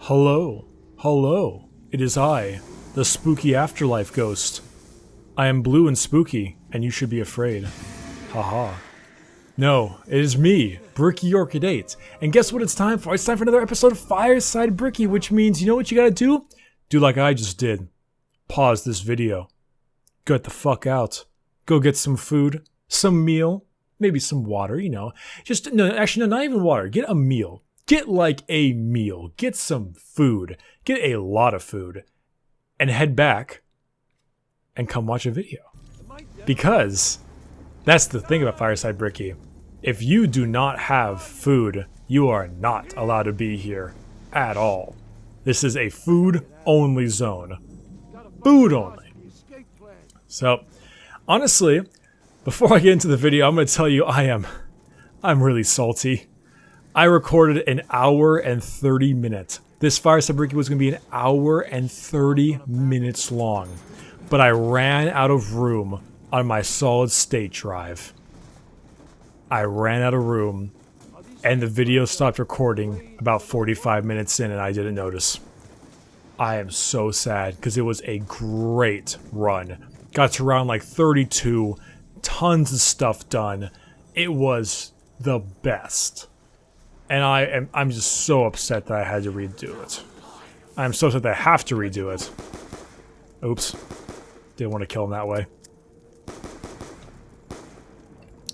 Hello, hello, it is I, the spooky afterlife ghost. I am blue and spooky, and you should be afraid. Haha. No, it is me, Bricky Orchid 8. And guess what it's time for? It's time for another episode of Fireside Bricky, which means, you know what you gotta do? Do like I just did. Pause this video. Get the fuck out. Go get some food, some meal, maybe some water, you know. No, not even water. Get a meal. Get like a meal. Get some food. Get a lot of food. And head back and come watch a video. Because that's the thing about Fireside Bricky. If you do not have food, you are not allowed to be here at all. This is a food-only zone. Food only. So, honestly, before I get into the video, I'm going to tell you I'm really salty. I recorded an hour and 30 minutes. This Fireside Bricky was going to be an hour and 30 minutes long. But I ran out of room on my solid state drive. I ran out of room and the video stopped recording about 45 minutes in and I didn't notice. I am so sad because it was a great run. Got to around like 32, tons of stuff done. It was the best. And I'm just so upset that I had to redo it. I'm so upset that I have to redo it. Oops. Didn't want to kill him that way.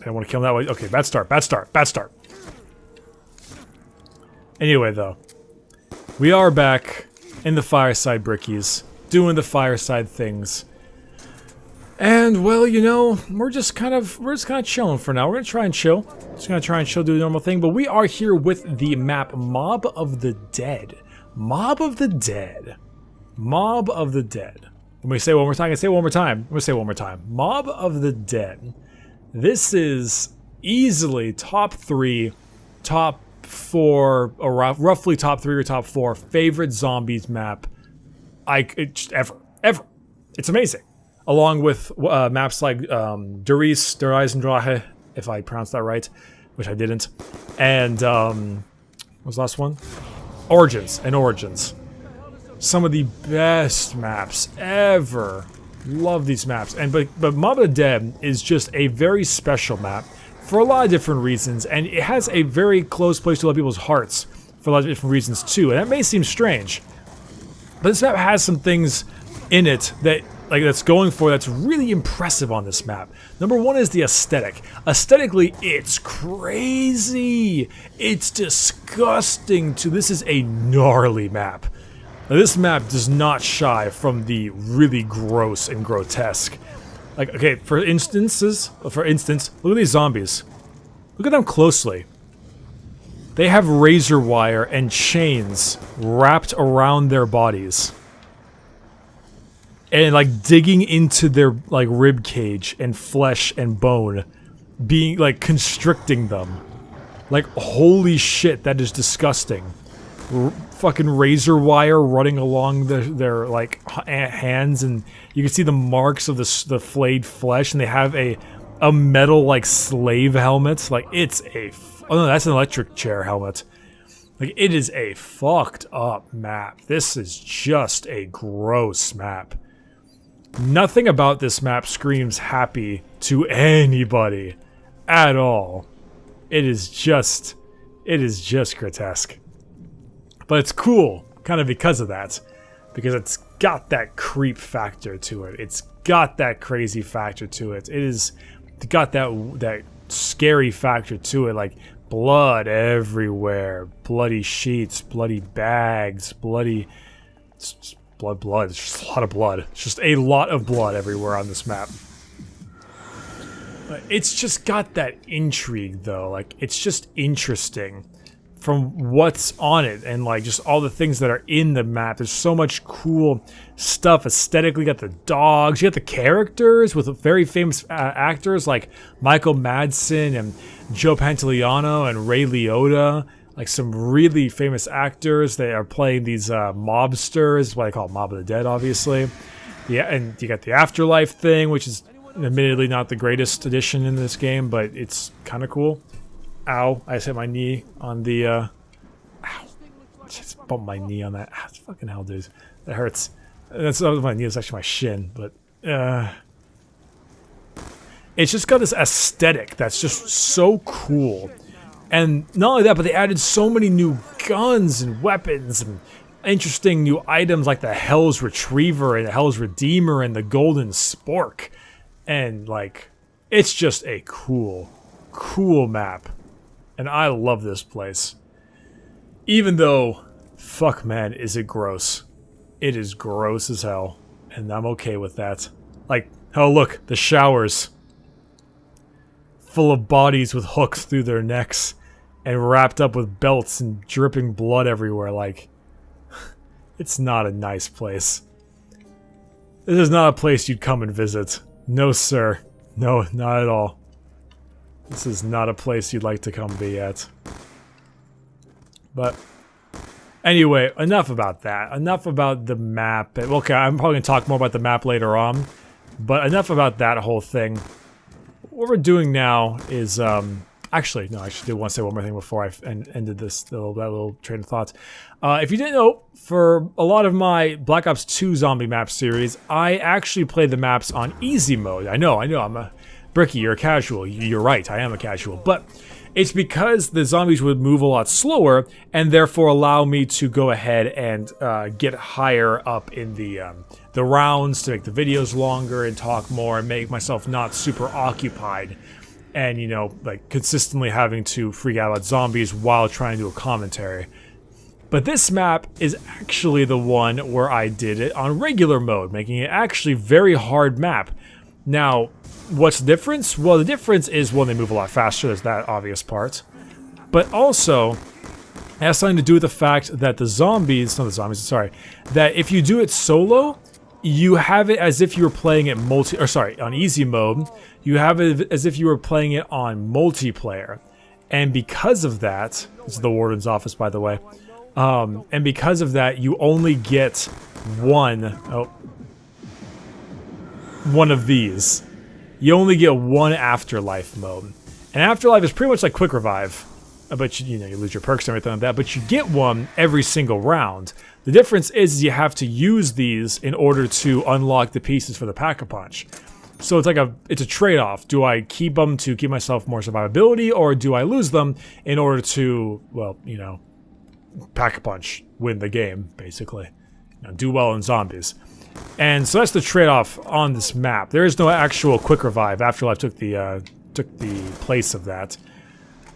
I don't want to kill him that way. Okay, bad start, bad start, bad start. Anyway, though. We are back in the Fireside Brickies, doing the Fireside things. And, well, you know, we're just kind of chilling for now. We're going to try and chill. Just going to try and chill, do the normal thing. But we are here with the map Mob of the Dead. Mob of the Dead. Mob of the Dead. Let me say it one more time. I'm going to say it one more time. I'm going to say it one more time. Mob of the Dead. This is easily top 3, top 4, or roughly top 3 or top 4 favorite zombies map ever. It's amazing. Along with maps like Der Eisendrache, if I pronounced that right, which I didn't, and what was the last one? Origins. Some of the best maps ever. Love these maps. But Mob of the Dead is just a very special map for a lot of different reasons, and it has a very close place to a lot of people's hearts for a lot of different reasons too. And that may seem strange, but this map has some things in it that's going for that's really impressive on this map. Number one is the aesthetic. Aesthetically, it's crazy. It's disgusting too. This is a gnarly map. Now, this map does not shy from the really gross and grotesque. Like, okay, for instance, look at these zombies. Look at them closely. They have razor wire and chains wrapped around their bodies. And like digging into their like rib cage and flesh and bone, being like constricting them. Like holy shit, that is disgusting. Fucking razor wire running along their like hands, and you can see the marks of the flayed flesh. And they have a metal like slave helmet. Like it's oh no, that's an electric chair helmet. Like it is a fucked up map. This is just a gross map. Nothing about this map screams happy to anybody at all. It is just grotesque. But it's cool, kind of because of that. Because it's got that creep factor to it. It's got that crazy factor to it. It's got that scary factor to it, like blood everywhere, bloody sheets, bloody bags, blood. It's just a lot of blood. It's just a lot of blood everywhere on this map. But it's just got that intrigue, though. Like, it's just interesting from what's on it and, like, just all the things that are in the map. There's so much cool stuff aesthetically. You got the dogs. You got the characters with very famous actors like Michael Madsen and Joe Pantoliano and Ray Liotta. Like some really famous actors. They are playing these mobsters, what I call Mob of the Dead, obviously. Yeah, and you got the afterlife thing, which is admittedly not the greatest addition in this game, but it's kind of cool. Ow, I just hit my knee on the, ow. just bumped my knee on that. Ah, fucking hell, dude. That hurts. That's not my knee, it's actually my shin, but it's just got this aesthetic that's just so cool. And not only that, but they added so many new guns and weapons and interesting new items like the Hell's Retriever and the Hell's Redeemer and the Golden Spork. And like, it's just a cool map. And I love this place. Even though, fuck man, is it gross. It is gross as hell. And I'm okay with that. Like, oh look, the showers. Full of bodies with hooks through their necks. And wrapped up with belts and dripping blood everywhere. Like, it's not a nice place. This is not a place you'd come and visit. No, sir. No, not at all. This is not a place you'd like to come be at. But anyway, enough about that. Enough about the map. Okay, I'm probably going to talk more about the map later on. But enough about that whole thing. What we're doing now is... Actually, no, I should do want to say one more thing before I ended this little train of thought. If you didn't know, for a lot of my Black Ops 2 zombie map series, I actually play the maps on easy mode. I know, I'm a... Bricky, you're a casual. You're right, I am a casual. But it's because the zombies would move a lot slower, and therefore allow me to go ahead and get higher up in the rounds to make the videos longer and talk more and make myself not super occupied. And, you know, like, consistently having to freak out about zombies while trying to do a commentary. But this map is actually the one where I did it on regular mode, making it actually a very hard map. Now, what's the difference? Well, the difference is, well, they move a lot faster, there's that obvious part. But also, it has something to do with the fact that the zombies, not the zombies, sorry, that if you do it solo, you have it as if you were playing it on easy mode. You have it as if you were playing it on multiplayer. And because of that, this is the warden's office, by the way. And because of that, you only get one of these. You only get one afterlife mode. And afterlife is pretty much like quick revive. But you know, you lose your perks and everything like that, but you get one every single round. The difference is you have to use these in order to unlock the pieces for the Pack-a-Punch. So it's like it's a trade-off. Do I keep them to give myself more survivability, or do I lose them in order to, well, you know, Pack-a-Punch, win the game, basically. You know, do well in zombies. And so that's the trade-off on this map. There is no actual quick revive. Afterlife took the place of that.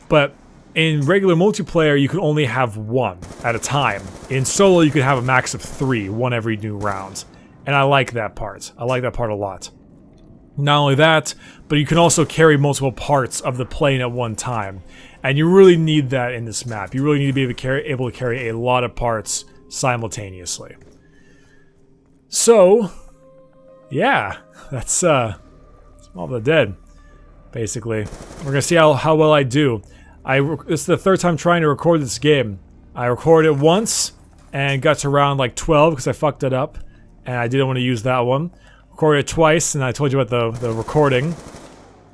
But in regular multiplayer, you can only have one at a time. In solo, you can have a max of 3, one every new round. And I like that part. I like that part a lot. Not only that, but you can also carry multiple parts of the plane at one time. And you really need that in this map. You really need to be able to carry a lot of parts simultaneously. So, yeah, that's Small of the Dead, basically. We're gonna see how well I do. This is the third time trying to record this game. I recorded it once and got to round like 12 because I fucked it up, and I didn't want to use that one. Recorded it twice, and I told you about the recording,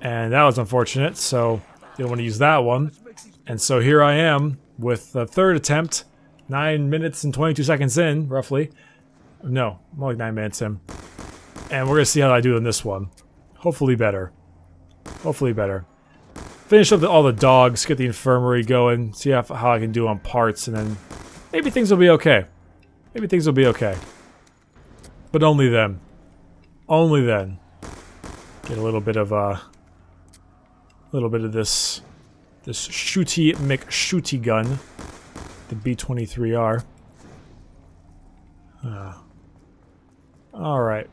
and that was unfortunate, so didn't want to use that one. And so here I am with the third attempt, 9 minutes and 22 seconds in, roughly. No, more like 9 minutes in. And we're gonna see how I do in this one. Hopefully better. Hopefully better. Finish up all the dogs, get the infirmary going, see how I can do on parts, and then maybe things will be okay. Maybe things will be okay. But only then. Only then. Get a little bit of this shooty McShooty gun, the B-23R. All right.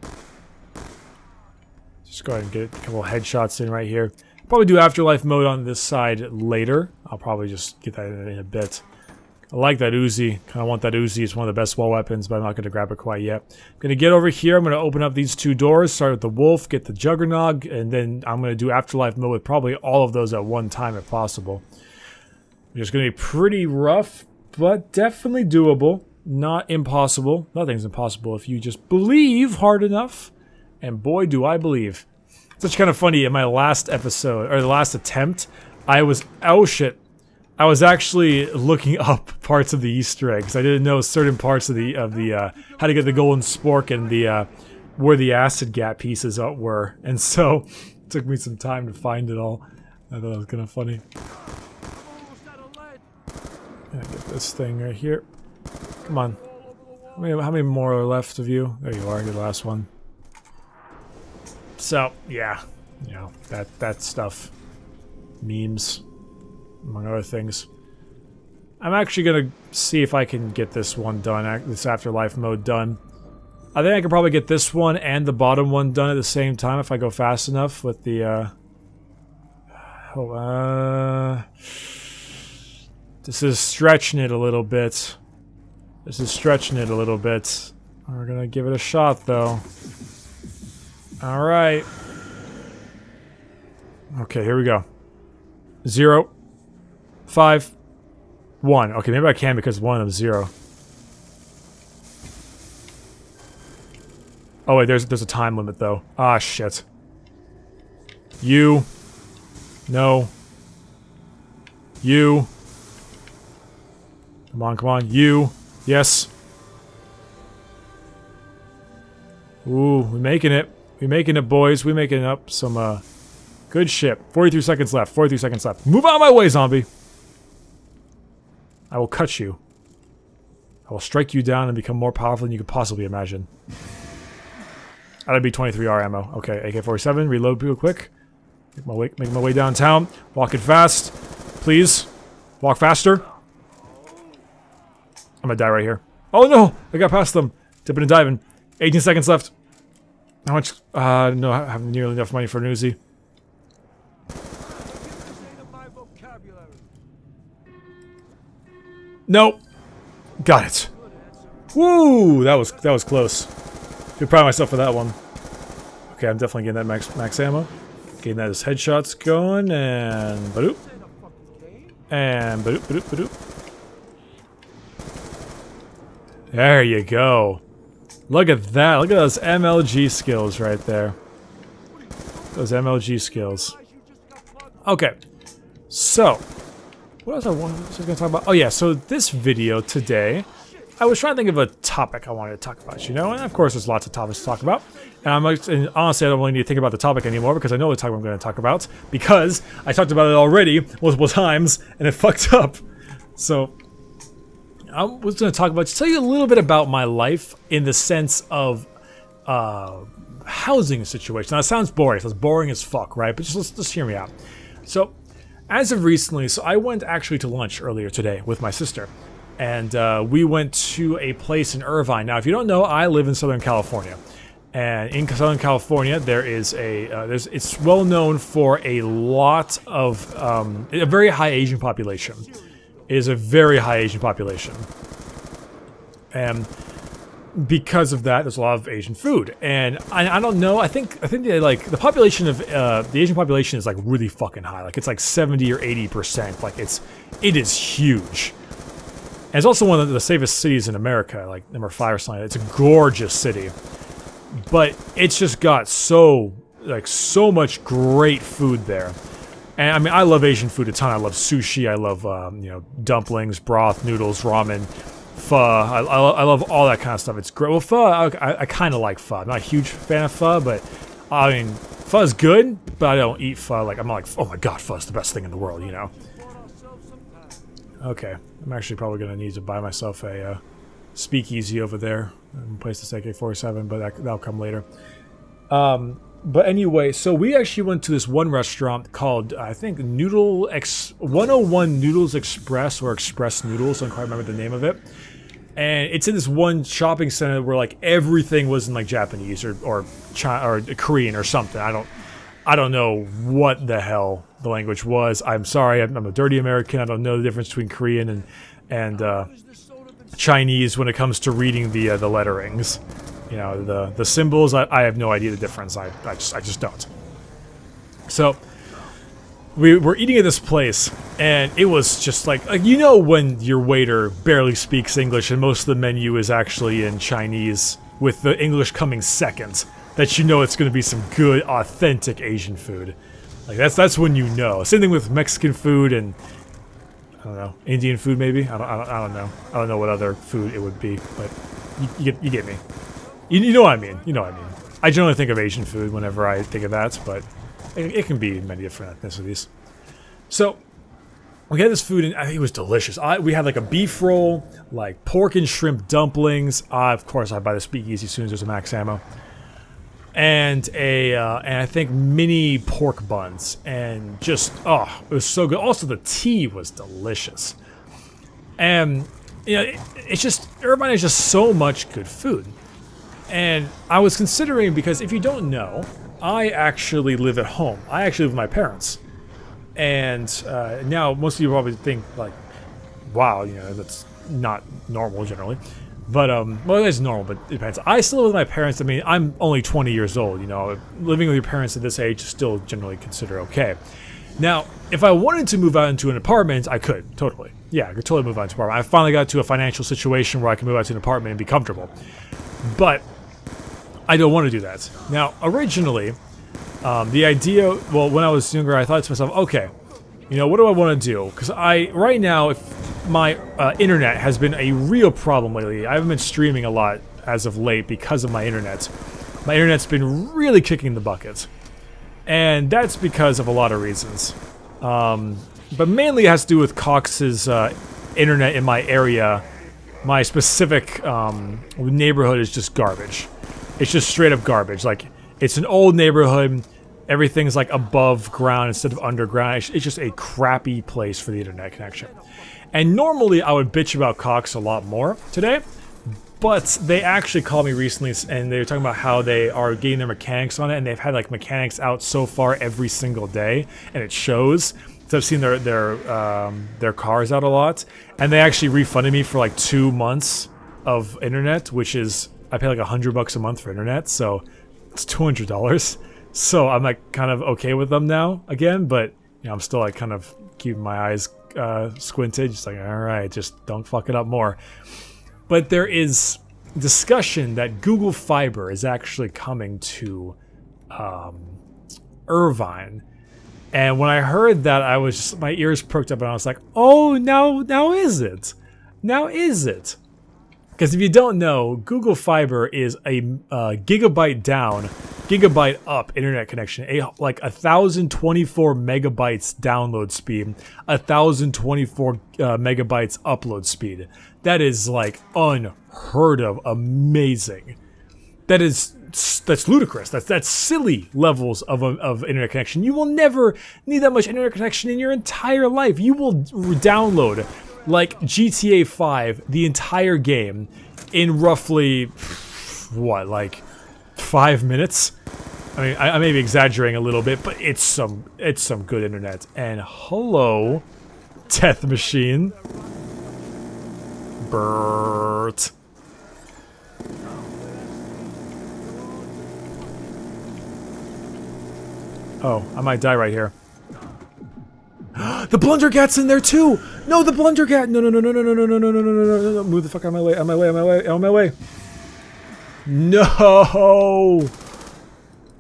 Just go ahead and get a couple of headshots in right here. Probably do afterlife mode on this side later. I'll probably just get that in a bit. I like that Uzi. Kind of want that Uzi. It's one of the best wall weapons, but I'm not going to grab it quite yet. I'm going to get over here. I'm going to open up these 2 doors. Start with the wolf, get the juggernog, and then I'm going to do afterlife mode with probably all of those at one time if possible. It's going to be pretty rough, but definitely doable. Not impossible. Nothing's impossible if you just believe hard enough. And boy, do I believe. It's kind of funny, in my last episode, or the last attempt, I was, oh shit, I was actually looking up parts of the Easter eggs. I didn't know certain parts of the how to get the golden spork and the where the acid gap pieces were, and so it took me some time to find it all. I thought it was kind of funny. I get this thing right here. Come on. How many more are left of you? There you are. Your last one. So yeah, you know that stuff, memes, among other things. I'm actually gonna see if I can get this one done, this afterlife mode done. I think I could probably get this one and the bottom one done at the same time if I go fast enough with the, this is stretching it a little bit. This is stretching it a little bit. We're gonna give it a shot, though. Alright. Okay, here we go. 0, 5, 1. Okay, maybe I can because one of them is 0. Oh wait, there's a time limit though. Ah shit. You. No. You. Come on, come on. You. Yes. Ooh, we're making it. We're making it, boys. We're making up some good shit. 43 seconds left. 43 seconds left. Move out of my way, zombie. I will cut you. I will strike you down and become more powerful than you could possibly imagine. That'd be 23R ammo. Okay, AK-47. Reload real quick. Make my way downtown. Walking fast. Please. Walk faster. I'm gonna die right here. Oh no! I got past them. Dipping and diving. 18 seconds left. How much? No, I have nearly enough money for an Uzi. Nope. Got it. Woo! That was close. Feel proud of myself for that one. Okay, I'm definitely getting that max ammo. Getting those headshots going, and badoop. And badoop, badoop, badoop. There you go. Look at that. Look at those MLG skills right there. Those MLG skills. Okay. So, what else I was going to talk about? Oh yeah, so this video today, I was trying to think of a topic I wanted to talk about, you know? And of course, there's lots of topics to talk about. And honestly, I don't really need to think about the topic anymore because I know the topic I'm going to talk about. Because I talked about it already multiple times and it fucked up. So, I was going to talk about, just tell you a little bit about my life in the sense of housing situation. Now, it sounds boring. It sounds boring as fuck, right? But just hear me out. So, as of recently, so I went actually to lunch earlier today with my sister. And we went to a place in Irvine. Now, if you don't know, I live in Southern California. And in Southern California, there is it's well known for a lot of, a very high Asian population. It is a very high Asian population. And because of that, there's a lot of Asian food. And I don't know, I think they like, the population of, the Asian population is like really fucking high. Like it's like 70 or 80%. Like it is huge. And it's also one of the safest cities in America, like number Fireside. It's a gorgeous city. But it's just got so much great food there. And I mean, I love Asian food a ton. I love sushi. I love, you know, dumplings, broth, noodles, ramen, pho. I love all that kind of stuff. It's great. Well, pho, I kind of like pho. I'm not a huge fan of pho, but I mean, pho is good, but I don't eat pho. Like, I'm not like, oh my god, pho is the best thing in the world, you know? Okay, I'm actually probably going to need to buy myself a speakeasy over there and place this AK-47, but that'll come later. But anyway, so we actually went to this one restaurant called, I think, 101 Noodles Express, or Express Noodles, I don't quite remember the name of it. And it's in this one shopping center where, like, everything was in, like, Japanese or Korean or something. I don't know what the hell the language was. I'm sorry, I'm a dirty American. I don't know the difference between Korean and Chinese when it comes to reading the letterings. You know, the symbols, I have no idea the difference. I just don't. So, we were eating at this place, and it was just like, you know when your waiter barely speaks English and most of the menu is actually in Chinese, with the English coming second, that you know it's going to be some good, authentic Asian food. Like, that's when you know. Same thing with Mexican food, and I don't know, Indian food maybe. I don't know. I don't know what other food it would be, but you get me. You know what I mean. You know what I mean. I generally think of Asian food whenever I think of that, but it can be many different ethnicities. So we had this food, and I think it was delicious. We had like a beef roll, like pork and shrimp dumplings. Of course, I buy the speakeasy as soon as there's a max ammo. And I think mini pork buns, and just it was so good. Also, the tea was delicious, and it's just everybody has just so much good food. And I was considering, because if you don't know, I actually live at home. I actually live with my parents, and now most of you probably think like, wow, that's not normal generally. But, well, it's normal, but it depends. I still live with my parents. I mean, I'm only 20 years old, Living with your parents at this age is still generally considered okay. Now, if I wanted to move out into an apartment, I could, totally. Yeah, I could totally move out into an apartment. I finally got to a financial situation where I can move out to an apartment and be comfortable. But I don't want to do that. Now, originally, the idea, well, when I was younger, I thought to myself, okay, what do I want to do? Because right now, my internet has been a real problem lately. I haven't been streaming a lot as of late because of my internet. My internet's been really kicking the bucket. And that's because of a lot of reasons. But mainly it has to do with Cox's internet in my area. My specific neighborhood is just garbage. It's just straight up garbage. Like, it's an old neighborhood. Everything's like above ground instead of underground. It's just a crappy place for the internet connection. And normally I would bitch about Cox a lot more today, but they actually called me recently and they were talking about how they are getting their mechanics on it, and they've had like mechanics out so far every single day, and it shows. So I've seen their cars out a lot, and they actually refunded me for like 2 months of internet, which is, I pay like $100 a month for internet, so it's $200. So I'm like kind of okay with them now again, but I'm still like kind of keeping my eyes squinted, just like, all right, just don't fuck it up more. But there is discussion that Google Fiber is actually coming to Irvine, and when I heard that, I was just, my ears perked up, and I was like, oh, now is it? Now is it? Because if you don't know, Google Fiber is a gigabyte down, gigabyte up internet connection, like 1,024 megabytes download speed, 1,024 megabytes upload speed. That is like unheard of, amazing. That's ludicrous. That's silly levels of internet connection. You will never need that much internet connection in your entire life. You will download like GTA 5, the entire game, in roughly, what, like 5 minutes? I mean, I may be exaggerating a little bit, but it's some good internet. And hello, Death Machine. Bert. Oh, I might die right here. The Blundergat's in there too! No, the Blundergat! No. Move the fuck out of my way, out of my way. No!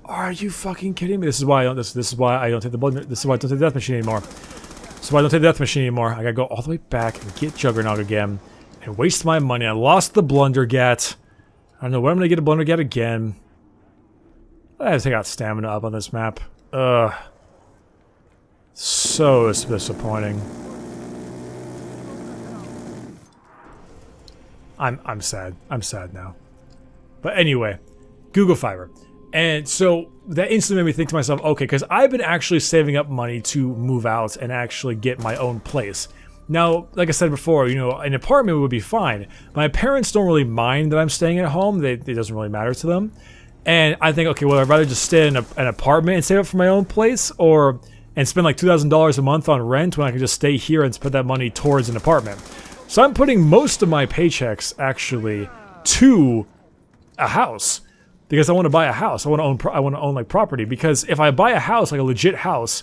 Are you fucking kidding me? This is why I don't take the Blunder, this is why I don't take the Death Machine anymore. This is why I don't take the Death Machine anymore. I gotta go all the way back and get Juggernaut again. And waste my money. I lost the Blundergat. I don't know where I'm gonna get a Blundergat again. I have to take out stamina up on this map. Ugh. So disappointing. I'm sad. I'm sad now. But anyway, Google Fiber. And so that instantly made me think to myself, okay, because I've been actually saving up money to move out and actually get my own place. Now, like I said before, an apartment would be fine. My parents don't really mind that I'm staying at home. It doesn't really matter to them. And I think, okay, well, I'd rather just stay in an apartment and save up for my own place, and spend like $2,000 a month on rent when I can just stay here and put that money towards an apartment. So I'm putting most of my paychecks actually to a house, because I want to buy a house. I want to own like property, because if I buy a house, like a legit house,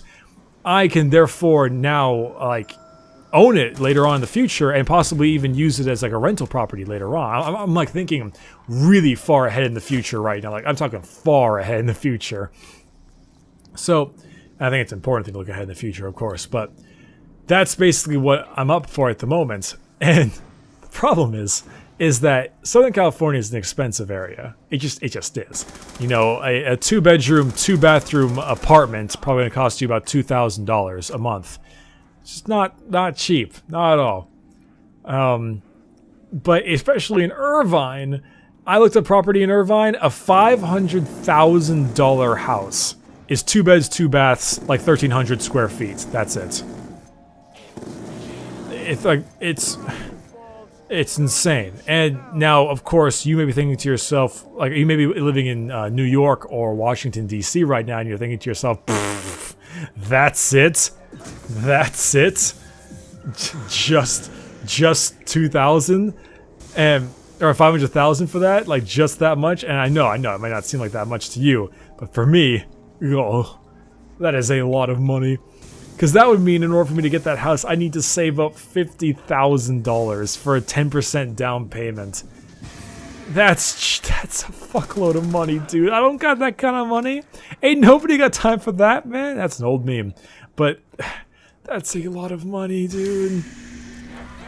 I can therefore now like own it later on in the future and possibly even use it as like a rental property later on. I'm like thinking really far ahead in the future right now. Like I'm talking far ahead in the future. So I think it's important to look ahead in the future, of course, but that's basically what I'm up for at the moment. And the problem is that Southern California is an expensive area. It just is. You know, a 2-bedroom, 2-bathroom apartment probably gonna cost you about $2,000 a month. It's just not cheap, not at all. But especially in Irvine, I looked at property in Irvine. A $500,000 house is 2 beds, 2 baths, like 1,300 square feet. That's it. It's insane. And now, of course, you may be thinking to yourself, like, you may be living in New York or Washington, D.C. right now, and you're thinking to yourself, that's it? That's it? Just 2,000? Or 500,000 for that? Like, just that much? And I know, it might not seem like that much to you, but for me, oh, that is a lot of money. Because that would mean in order for me to get that house, I need to save up $50,000 for a 10% down payment. That's a fuckload of money, dude. I don't got that kind of money. Ain't nobody got time for that, man. That's an old meme. But that's a lot of money, dude.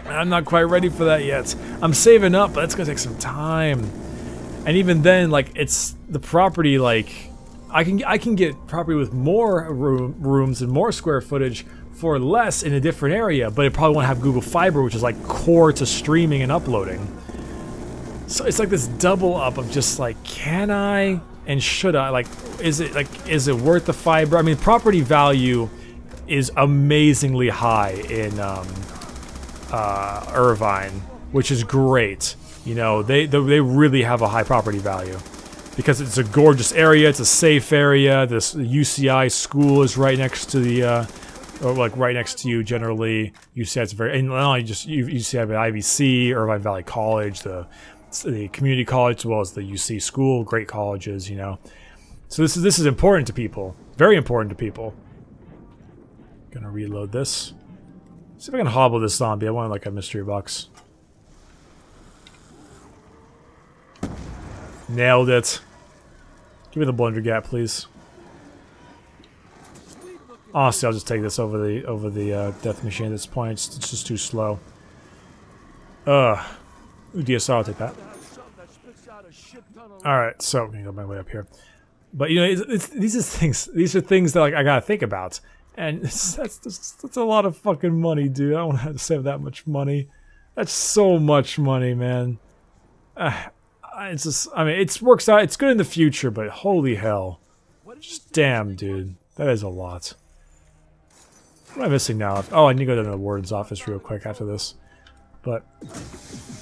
I'm not quite ready for that yet. I'm saving up, but it's gonna take some time. And even then, like, it's the property, like, I can get property with more rooms and more square footage for less in a different area, but it probably won't have Google Fiber, which is like core to streaming and uploading. So it's like this double up of just like, can I and should I? Like, is it worth the fiber? I mean, property value is amazingly high in Irvine, which is great. You know, they really have a high property value. Because it's a gorgeous area, it's a safe area. This UCI school is right next to the, or like right next to you. Generally, UCI is very, and not only just UCI, but IVC, Irvine Valley College, the community college, as well as the UC school. Great colleges, you know. So this is important to people, very important to people. Gonna reload this. See if I can hobble this zombie. I want like a mystery box. Nailed it. Give me the blunder gap, please. Honestly, I'll just take this over the death machine at this point. It's just too slow. Ooh, DSR, I'll take that. Alright, so I'm gonna go my way up here. But you know, these are things that like I gotta think about. And that's a lot of fucking money, dude. I don't want to have to save that much money. That's so much money, man. It's just, I mean, it works out. It's good in the future, but holy hell. Just damn, dude. That is a lot. What am I missing now? Oh, I need to go to the warden's office real quick after this. But,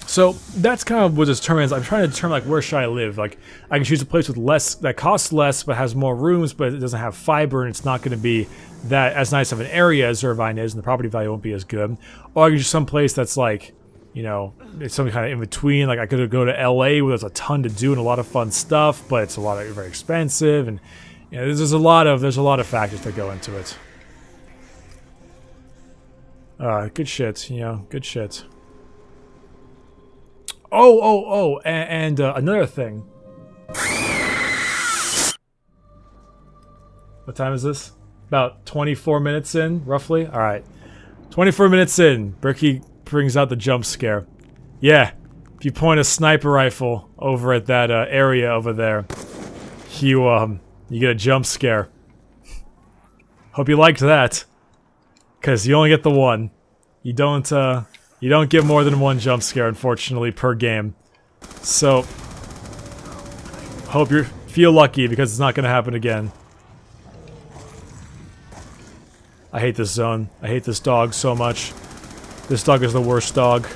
so, that's kind of what determines, I'm trying to determine, like, where should I live? Like, I can choose a place with less, that costs less, but has more rooms, but it doesn't have fiber, and it's not going to be that as nice of an area as Irvine is, and the property value won't be as good. Or I can choose some place that's, like, you know, it's something kind of in between. Like, I could go to LA where there's a ton to do and a lot of fun stuff, but it's very expensive, and you know, there's a lot of factors that go into it. Good shit, you know, good shit. And another thing. What time is this? About 24 minutes in, roughly. All right, 24 minutes in. Bricky brings out the jump scare. Yeah, if you point a sniper rifle over at that area over there, you get a jump scare. Hope you liked that, cause you only get the one. You don't get more than one jump scare, unfortunately, per game. So hope you feel lucky, because it's not gonna happen again. I hate this zone. I hate this dog so much. This dog is the worst dog.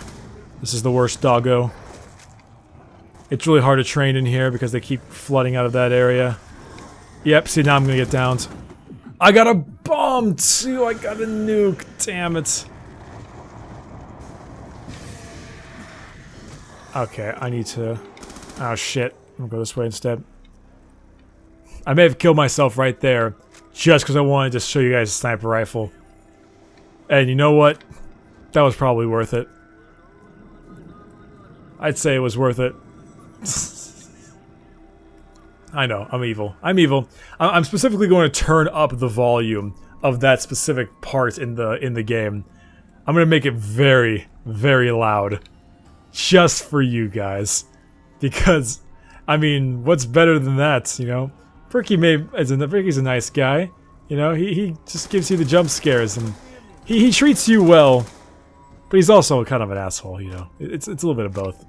This is the worst doggo. It's really hard to train in here because they keep flooding out of that area. Yep, see, now I'm gonna get downed. I got a bomb too! I got a nuke! Damn it. Okay, I need to... Oh shit. I'm gonna go this way instead. I may have killed myself right there just because I wanted to show you guys a sniper rifle. And you know what? That was probably worth it. I'd say it was worth it. I know, I'm evil. I'm evil. I'm specifically going to turn up the volume of that specific part in the game. I'm gonna make it very, very loud. Just for you guys. Because, I mean, what's better than that, you know? Bricky's a nice guy. You know, he just gives you the jump scares, and he treats you well. But he's also kind of an asshole, you know? It's a little bit of both.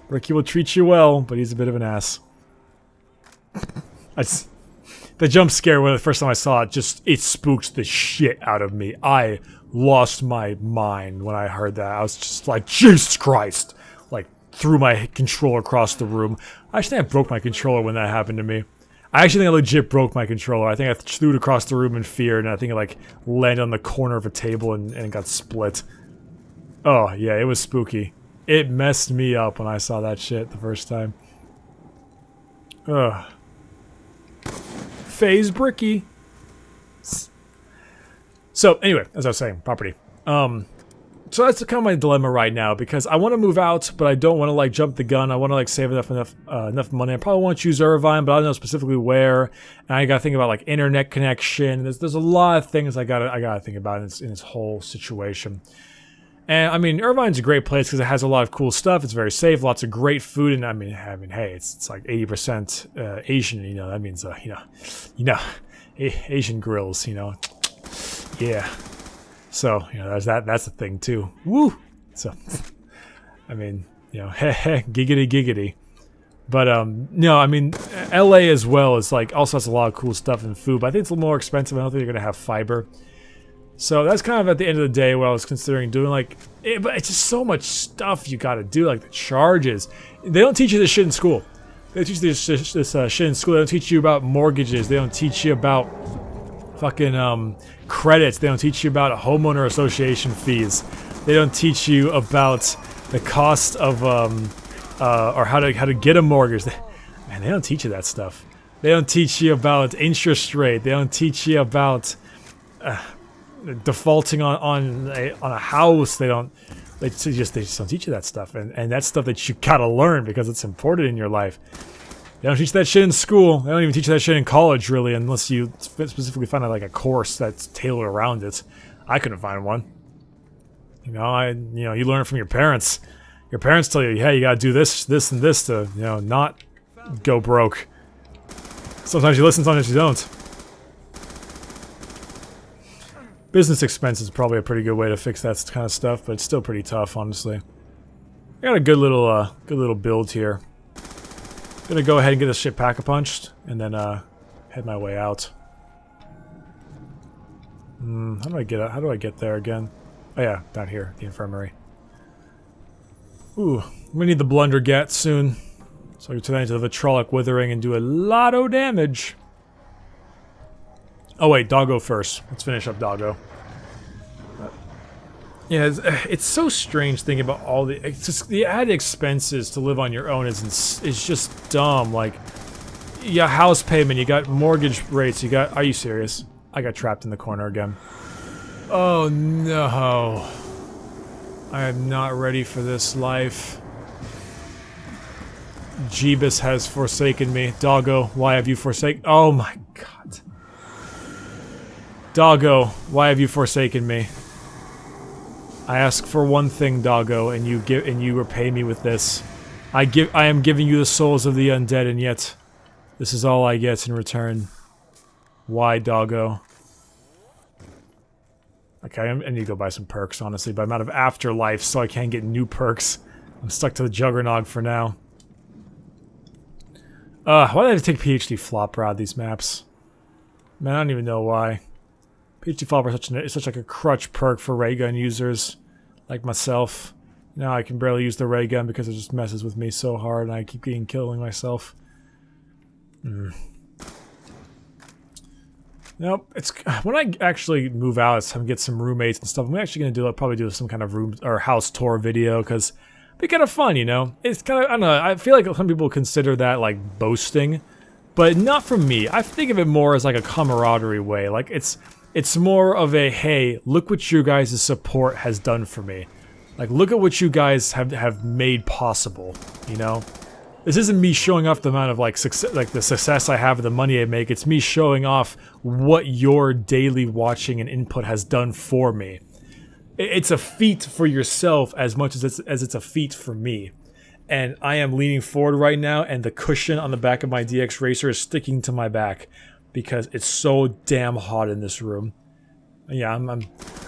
Bricky will treat you well, but he's a bit of an ass. The jump scare when the first time I saw it, it spooked the shit out of me. I lost my mind when I heard that. I was just like, Jesus Christ! Like, threw my controller across the room. I actually think I broke my controller when that happened to me. I actually think I legit broke my controller. I think I threw it across the room in fear, and I think it like landed on the corner of a table and it got split. Oh, yeah, it was spooky. It messed me up when I saw that shit the first time. Ugh. Phase Bricky. So, anyway, as I was saying, property. So that's kind of my dilemma right now, because I want to move out, but I don't want to like jump the gun. I want to like save enough money. I probably want to choose Irvine, but I don't know specifically where. And I gotta think about like internet connection. There's a lot of things I gotta think about in this whole situation. And I mean, Irvine's a great place because it has a lot of cool stuff. It's very safe, lots of great food, and I mean, hey, it's like 80% Asian. You know, that means Asian grills. You know, yeah. So, you know, that's the thing too. Woo! So, I mean, you know, giggity giggity. But, no, I mean, LA as well is like, also has a lot of cool stuff and food, but I think it's a little more expensive. I don't think you're gonna have fiber. So that's kind of at the end of the day what I was considering doing, like, but it's just so much stuff you gotta do, like the charges. They don't teach you this shit in school. They teach this shit in school. They don't teach you about mortgages. They don't teach you about fucking, credits. They don't teach you about homeowner association fees. They don't teach you about the cost of or how to get a mortgage. Man, they don't teach you that stuff. They don't teach you about interest rate. They don't teach you about defaulting on a house. They just don't teach you that stuff, and that's stuff that you gotta learn because it's important in your life. They don't teach that shit in school. They don't even teach that shit in college, really, unless you specifically find like a course that's tailored around it. I couldn't find one. You know, you learn it from your parents. Your parents tell you, hey, you gotta do this, this, and this to, you know, not go broke. Sometimes you listen, sometimes you don't. Business expense is probably a pretty good way to fix that kind of stuff, but it's still pretty tough, honestly. I got a good little build here. Gonna go ahead and get this shit pack-a-punched, and then head my way out. How do I get there again? Oh yeah, down here, the infirmary. Ooh, we need the Blundergat soon, so I can turn into the Vitrolic Withering and do a lot of damage. Oh wait, Doggo first. Let's finish up Doggo. Yeah, it's so strange thinking about all the added expenses to live on your own is just dumb. Like, you got house payment, you got mortgage rates, you got. Are you serious? I got trapped in the corner again. Oh no! I am not ready for this life. Jeebus has forsaken me. Doggo, why have you forsaken? Oh my god. Doggo, why have you forsaken me? I ask for one thing, Doggo, and you repay me with this. I am giving you the souls of the undead, and yet this is all I get in return. Why, Doggo? Okay, I need to go buy some perks, honestly, but I'm out of afterlife, so I can't get new perks. I'm stuck to the Juggernog for now. Why did I have to take PhD Flopper out of these maps? Man, I don't even know why. PhD Flopper is such like a crutch perk for ray gun users like myself. Now I can barely use the ray gun because it just messes with me so hard and I keep killing myself. Nope, it's when I actually move out and get some roommates and stuff. I'm actually gonna probably do some kind of room or house tour video because it'd be kind of fun, you know. It's kind of, I don't know. I feel like some people consider that like boasting, but not for me. I think of it more as like a camaraderie way. Like it's more of a, hey, look what you guys' support has done for me. Like, look at what you guys have made possible, you know? This isn't me showing off the amount of like success, like the success I have, the money I make. It's me showing off what your daily watching and input has done for me. It's a feat for yourself as much as it's a feat for me. And I am leaning forward right now, and the cushion on the back of my DX Racer is sticking to my back because it's so damn hot in this room. Yeah, I'm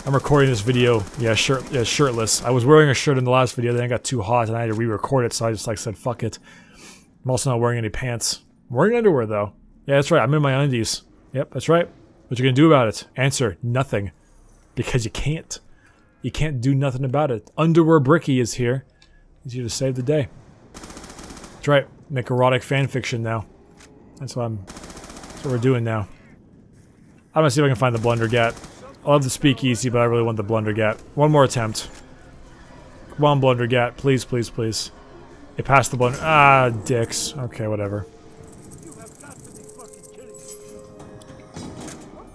recording this video. Yeah, shirtless. I was wearing a shirt in the last video, then it got too hot, and I had to re-record it. So I just like said, "Fuck it." I'm also not wearing any pants. I'm wearing underwear though. Yeah, that's right. I'm in my undies. Yep, that's right. What you gonna do about it? Answer: nothing, because you can't. You can't do nothing about it. Underwear Bricky is here. He's here to save the day. That's right. Make erotic fanfiction now. That's what we're doing now. I'm gonna see if I can find the Blundergat. I love the speakeasy, but I really want the Blundergat. One more attempt. Come on, Blundergat. Please, please, please. It passed the blunder. Ah, dicks. Okay, whatever.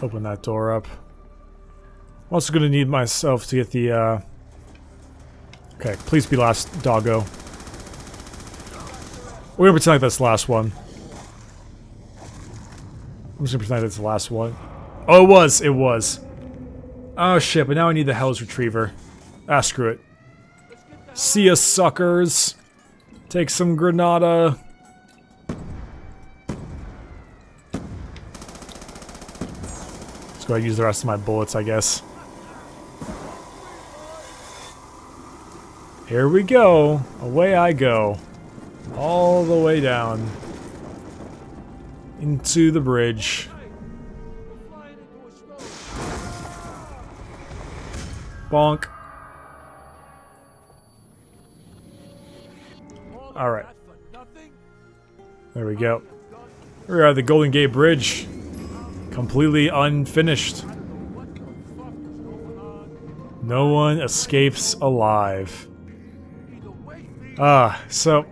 Open that door up. I'm also gonna need myself to get the, Okay, please be last, doggo. We're gonna pretend like that's the last one. I'm just gonna pretend that's the last one. Oh, it was! It was. Oh shit, but now I need the Hell's Retriever. Ah, screw it. See ya, suckers! Take some Granada. Let's go ahead and use the rest of my bullets, I guess. Here we go. Away I go. All the way down. Into the bridge. Bonk. Alright. There we go. We're at the Golden Gate Bridge. Completely unfinished. No one escapes alive. So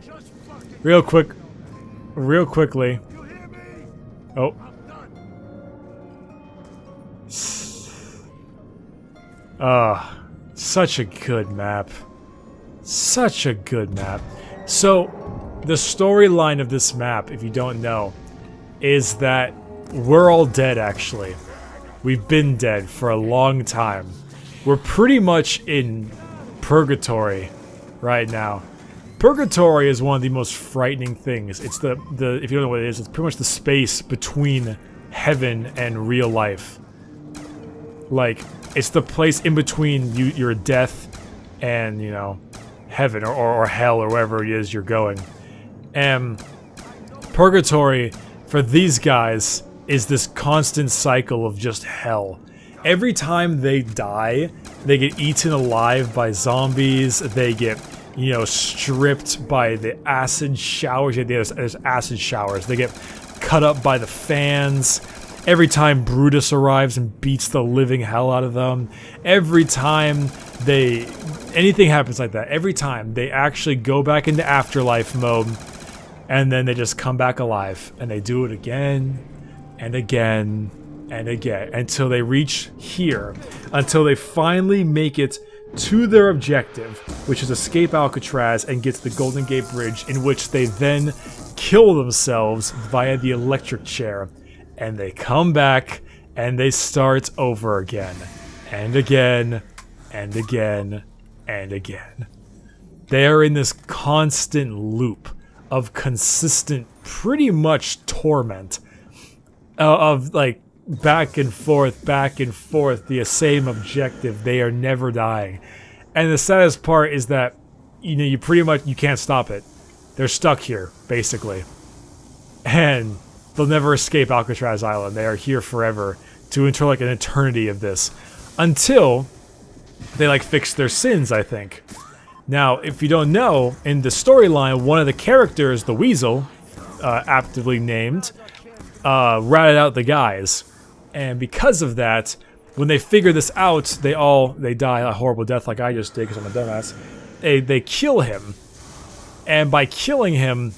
real quickly. Oh. Such a good map. Such a good map. So, the storyline of this map, if you don't know, is that we're all dead, actually. We've been dead for a long time. We're pretty much in purgatory right now. Purgatory is one of the most frightening things. It's the if you don't know what it is, it's pretty much the space between heaven and real life. Like, it's the place in between your death and, you know, heaven or hell or wherever it is you're going. And purgatory, for these guys, is this constant cycle of just hell. Every time they die, they get eaten alive by zombies, they get, you know, stripped by the acid showers. There's acid showers. They get cut up by the fans. Every time Brutus arrives and beats the living hell out of them. Every time anything happens like that, every time they actually go back into afterlife mode, and then they just come back alive. And they do it again, and again, and again, until they reach here. Until they finally make it to their objective, which is escape Alcatraz and get to the Golden Gate Bridge, in which they then kill themselves via the electric chair. And they come back, and they start over again. And again, and again, and again. They are in this constant loop of consistent, pretty much torment. Of, like, back and forth, the same objective. They are never dying. And the saddest part is that, you know, you can't stop it. They're stuck here, basically. And they'll never escape Alcatraz Island. They are here forever to enter like an eternity of this. Until they like fix their sins, I think. Now, if you don't know, in the storyline, one of the characters, the Weasel, aptly named, ratted out the guys. And because of that, when they figure this out, they die a horrible death like I just did because I'm a dumbass. They kill him. And by killing him,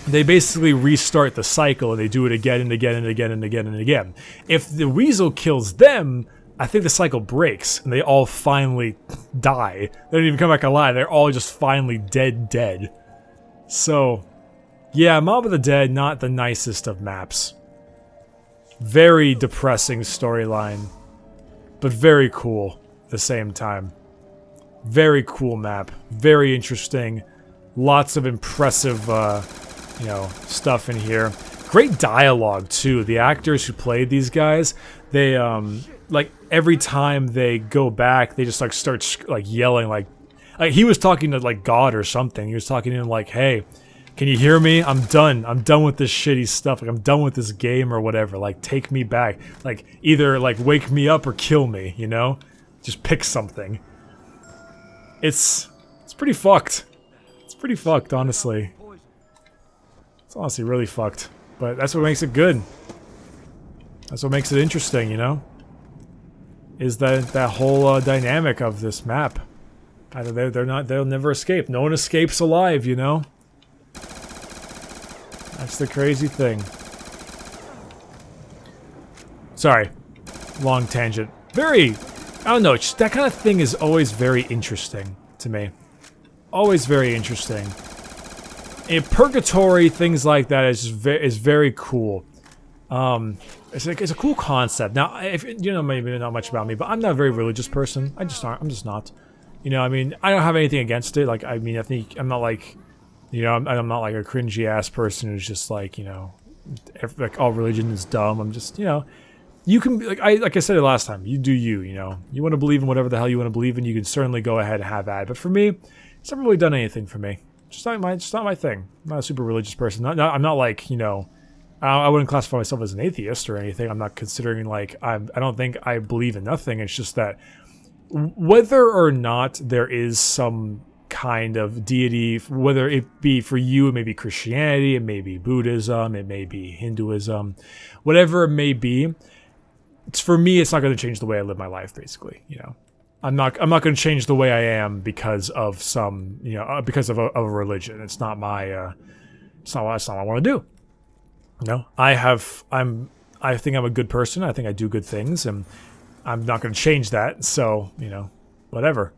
they basically restart the cycle, and they do it again and again and again and again and again. If the Weasel kills them, I think the cycle breaks, and they all finally die. They don't even come back alive. They're all just finally dead. So, yeah, Mob of the Dead, not the nicest of maps. Very depressing storyline, but very cool at the same time. Very cool map, very interesting. Lots of impressive, you know, stuff in here. Great dialogue too. The actors who played these guys, they like every time they go back, they just like start like yelling like he was talking to like God or something. He was talking to him like, "Hey, can you hear me? I'm done. I'm done with this shitty stuff. Like I'm done with this game or whatever. Like take me back. Like either like wake me up or kill me, you know? Just pick something." It's pretty fucked. It's pretty fucked, honestly. It's honestly really fucked. But that's what makes it good. That's what makes it interesting, you know? Is that whole dynamic of this map. They'll never escape. No one escapes alive, you know? That's the crazy thing. Sorry. Long tangent. Very... I don't know, just that kind of thing is always very interesting to me. Always very interesting. In Purgatory, things like that is very cool. It's a cool concept. Now, if you know, maybe not much about me, but I'm not a very religious person. I'm just not. You know, I mean, I don't have anything against it. Like, I mean, I think I'm not like, you know, I'm not like a cringy ass person who's just like, you know, like all religion is dumb. I'm just, you know. You can, like I said it last time, you do you, you know. You want to believe in whatever the hell you want to believe in, you can certainly go ahead and have that. But for me, it's never really done anything for me. Just not my thing. I'm not a super religious person. I'm not like, you know, I wouldn't classify myself as an atheist or anything. I'm not considering, like, I don't think I believe in nothing. It's just that whether or not there is some kind of deity, whether it be for you, it may be Christianity, it may be Buddhism, it may be Hinduism, whatever it may be, for me, it's not going to change the way I live my life. Basically, you know, I'm not going to change the way I am because of some, you know, because of a religion. It's not my, it's not what I want to do. You know, I think I'm a good person. I think I do good things, and I'm not going to change that. So, you know, whatever.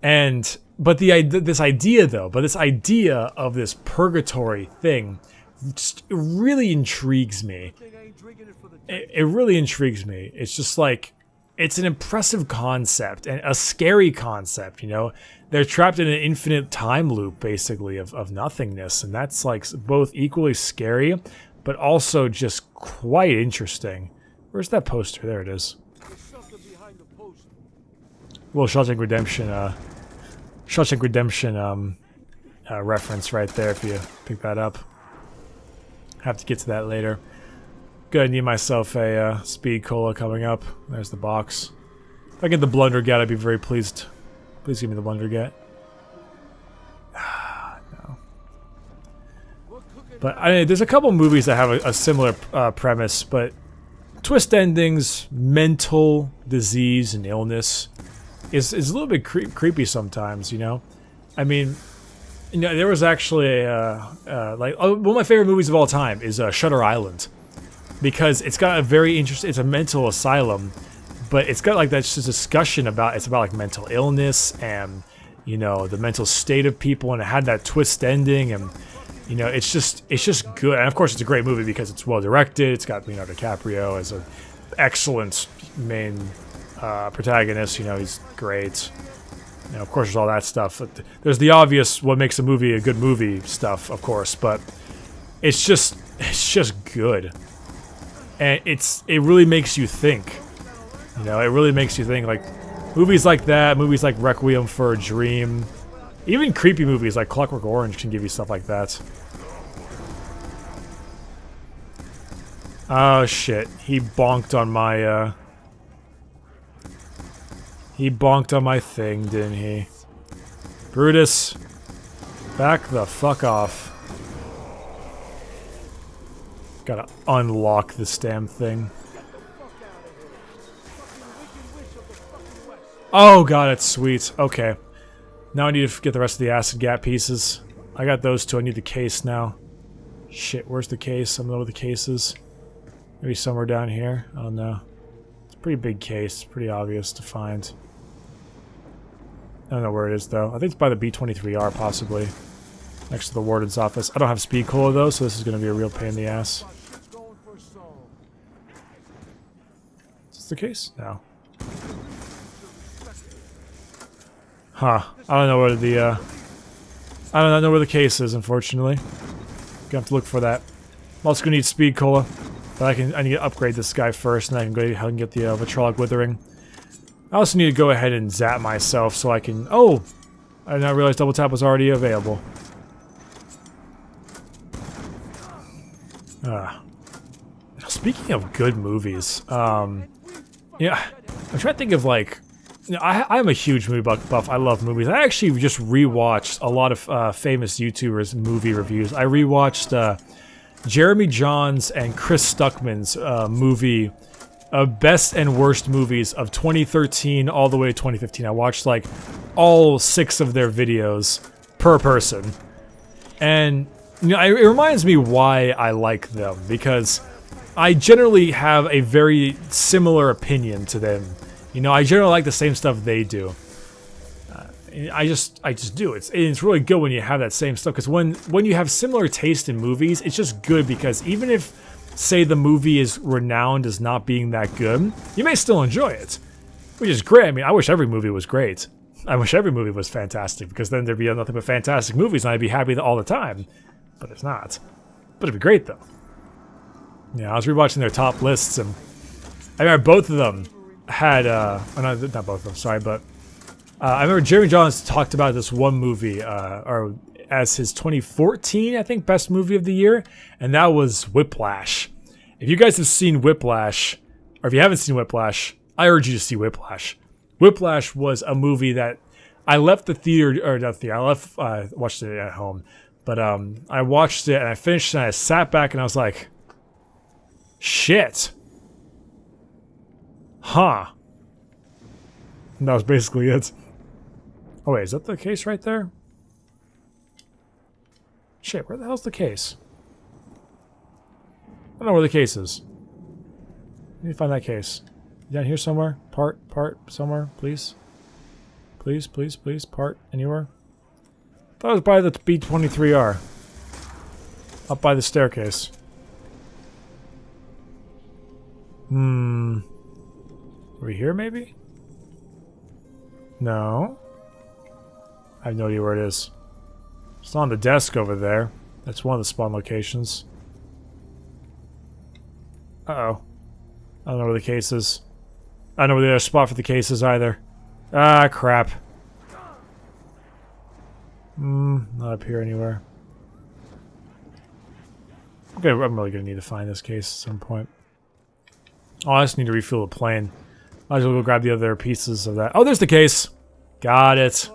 But this idea of this purgatory thing really intrigues me. It really intrigues me. It's just like, it's an impressive concept and a scary concept, you know? They're trapped in an infinite time loop, basically, of nothingness, and that's like both equally scary, but also just quite interesting. Where's that poster? There it is. Well, Shawshank Redemption reference right there if you pick that up. Have to get to that later. Gonna need myself a speed cola coming up. There's the box. If I get the Blundergat, I'd be very pleased. Please give me the Blundergat. No. But there's a couple movies that have a similar premise, but twist endings, mental disease, and illness is a little bit creepy sometimes, you know? I mean, you know, there was actually one of my favorite movies of all time is Shutter Island. Because it's got a very interesting, it's a mental asylum, but it's got like that just discussion about, it's about like mental illness and, you know, the mental state of people, and it had that twist ending, and, you know, it's just good. And of course it's a great movie because it's well directed, it's got Leonardo DiCaprio as an excellent main protagonist, you know, he's great. You know, of course there's all that stuff. There's the obvious, what makes a movie a good movie stuff, of course, but it's just good. And it really makes you think, you know, it really makes you think, like, movies like that, movies like Requiem for a Dream, even creepy movies like Clockwork Orange can give you stuff like that. Oh shit, he bonked on my thing, didn't he? Brutus, back the fuck off. Gotta unlock this damn thing. Oh god, it's sweet. Okay. Now I need to get the rest of the acid gap pieces. I got those two. I need the case now. Shit, where's the case? I don't know where the case is. Maybe somewhere down here. I don't know. It's a pretty big case. It's pretty obvious to find. I don't know where it is though. I think it's by the B-23R possibly. next to the warden's office. I don't have speed cola though, so this is going to be a real pain in the ass. Is this the case? No. Huh. I don't know where the, I don't know where the case is, unfortunately. Gonna have to look for that. I'm also gonna need speed cola. But I need to upgrade this guy first, and I can go ahead and get the Vitrolic Withering. I also need to go ahead and zap myself so I can... Oh! I did not realize Double Tap was already available. Speaking of good movies, yeah, I'm trying to think of like... You know, I'm a huge movie buff. I love movies. I actually just rewatched a lot of famous YouTubers' movie reviews. I rewatched Jeremy Jahns and Chris Stuckman's movie, Best and Worst Movies of 2013 all the way to 2015. I watched like all 6 of their videos per person. And you know, it reminds me why I like them, because I generally have a very similar opinion to them. You know, I generally like the same stuff they do. I just do. It's really good when you have that same stuff, because when you have similar taste in movies, it's just good, because even if, say, the movie is renowned as not being that good, you may still enjoy it, which is great. I mean, I wish every movie was great. I wish every movie was fantastic, because then there'd be nothing but fantastic movies, and I'd be happy all the time. But it's not. But it'd be great, though. Yeah, I was rewatching their top lists, and I remember both of them had, not both of them, sorry, but I remember Jeremy Jahns talked about this one movie, or as his 2014, I think, best movie of the year, and that was Whiplash. If you guys have seen Whiplash, or if you haven't seen Whiplash, I urge you to see Whiplash. Whiplash was a movie that I left the theater, or not the theater, watched it at home, but I watched it and I finished and I sat back and I was like, shit. Huh. And that was basically it. Oh wait, is that the case right there? Shit, where the hell's the case? I don't know where the case is. I need to find that case. Down here somewhere? Part, somewhere, please? Please, part, anywhere? Thought it was by the B-23R. Up by the staircase. Are we here, maybe? No. I have no idea where it is. It's on the desk over there. That's one of the spawn locations. Uh-oh. I don't know where the case is. I don't know where the other spot for the case is either. Ah, crap. Not up here anywhere. Okay, I'm really gonna need to find this case at some point. Oh, I just need to refuel the plane. Might as well go grab the other pieces of that. Oh, there's the case! Got it.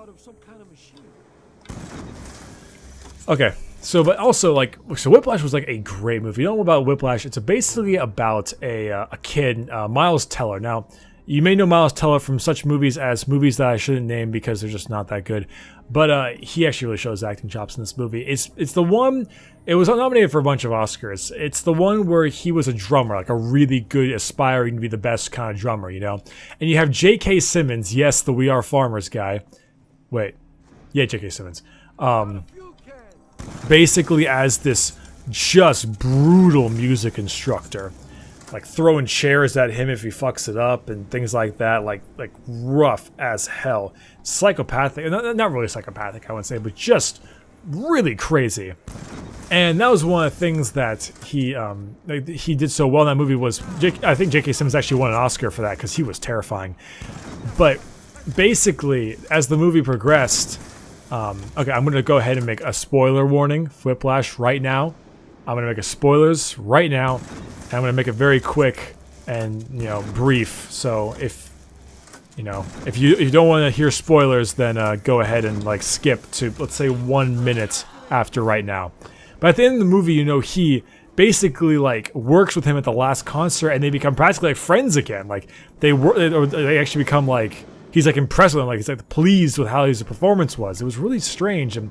Okay, so, but also, like, so Whiplash was, like, a great movie. You don't know about Whiplash. It's basically about a kid, Miles Teller. Now, you may know Miles Teller from such movies as movies that I shouldn't name because they're just not that good. But he actually really shows acting chops in this movie. It's the one, it was nominated for a bunch of Oscars. It's the one where he was a drummer, like a really good, aspiring to be the best kind of drummer, you know? And you have J.K. Simmons, yes, the We Are Farmers guy. Wait. Yeah, J.K. Simmons. Basically as this just brutal music instructor. Like throwing chairs at him if he fucks it up and things like that, like rough as hell. Psychopathic, not really psychopathic I would say, but just really crazy. And that was one of the things that he did so well in that movie was, I think J.K. Simmons actually won an Oscar for that because he was terrifying. But basically, as the movie progressed, okay, I'm going to go ahead and make a spoiler warning for Whiplash right now. I'm going to make a spoilers right now. And I'm going to make it very quick and, you know, brief. So if, you know, if you don't want to hear spoilers, then go ahead and, like, skip to, let's say, 1 minute after right now. But at the end of the movie, you know, he basically, like, works with him at the last concert and they become practically, like, friends again. Like, they actually become, like, he's, like, impressed with him. Like, he's, like, pleased with how his performance was. It was really strange. And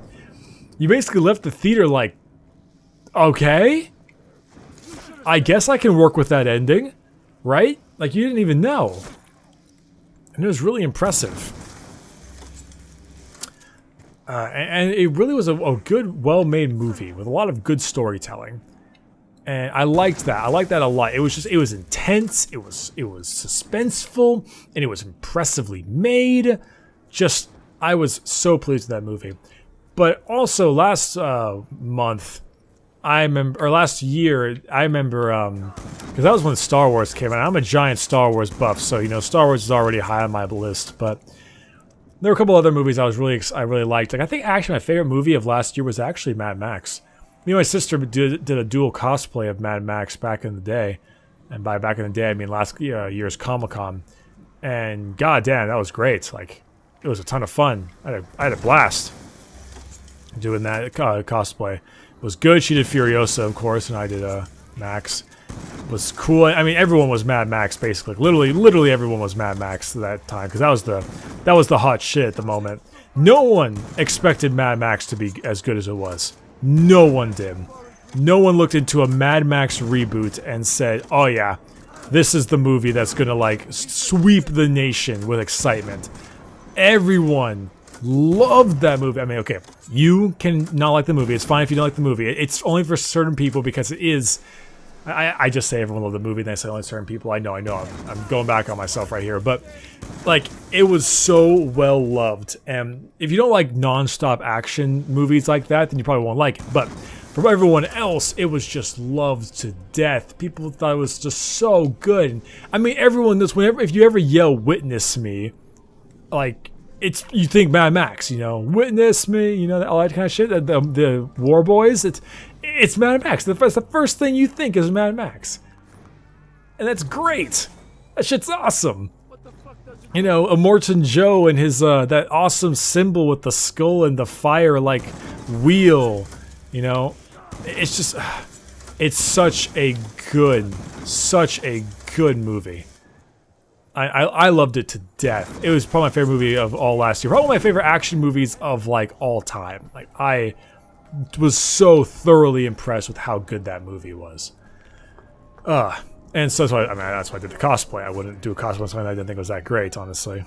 you basically left the theater, like, okay? I guess I can work with that ending, right? Like, you didn't even know. And it was really impressive. And it really was a good, well-made movie with a lot of good storytelling. And I liked that. I liked that a lot. It was intense. It was suspenseful, and it was impressively made. Just, I was so pleased with that movie. But also last month, last year, I remember, because that was when Star Wars came out. I'm a giant Star Wars buff, so you know Star Wars is already high on my list. But there were a couple other movies I really liked. Like I think actually my favorite movie of last year was actually Mad Max. Me and my sister did a dual cosplay of Mad Max back in the day, and by back in the day I mean last year's Comic-Con. And goddamn, that was great. Like it was a ton of fun. I had a blast doing that cosplay. It was good. She did Furiosa, of course, and I did Max. It was cool. I mean, everyone was Mad Max basically. Literally everyone was Mad Max at that time because that was the hot shit at the moment. No one expected Mad Max to be as good as it was. No one did. No one looked into a Mad Max reboot and said, "Oh yeah, this is the movie that's gonna like sweep the nation with excitement." Everyone loved that movie. I mean, okay, you can not like the movie. It's fine if you don't like the movie. It's only for certain people because it is. I just say everyone loved the movie, then I say only certain people. I know. I'm going back on myself right here, but like it was so well loved. And if you don't like non-stop action movies like that, then you probably won't like it. But for everyone else, it was just loved to death. People thought it was just so good. I mean, everyone knows if you ever yell "Witness me," like you think Mad Max, you know, "Witness me," you know, all that kind of shit. The War Boys, it's Mad Max. The first thing you think is Mad Max, and that's great. That shit's awesome. You know, Immortan Joe and his that awesome symbol with the skull and the fire like wheel. You know, it's just it's such a good movie. I loved it to death. It was probably my favorite movie of all last year. Probably my favorite action movies of like all time. Like I was so thoroughly impressed with how good that movie was. And so that's why that's why I did the cosplay. I wouldn't do a cosplay on something I didn't think was that great, honestly.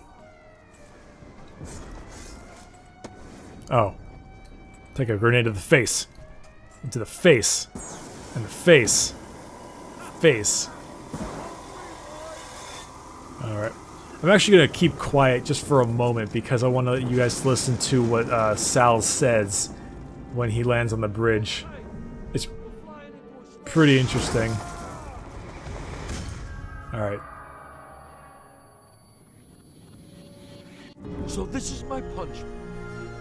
Oh. Take a grenade to the face. Into the face. And the face. Face. Alright. I'm actually going to keep quiet just for a moment because I want to let you guys listen to what Sal says when he lands on the bridge. It's pretty interesting. Alright. So this is my punishment.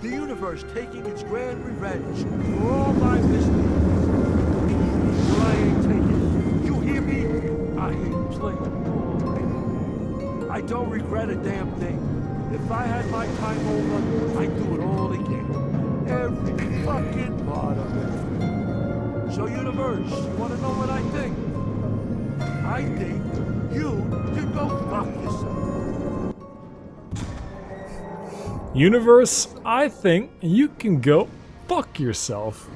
The universe taking its grand revenge for all my misdeeds. But I ain't taking it. You hear me? I ain't playing ball. I don't regret a damn thing. If I had my time over, I'd do it all again. Every fucking part of it. So universe, you wanna know what I think? I think you can go fuck yourself. Universe, I think you can go fuck yourself.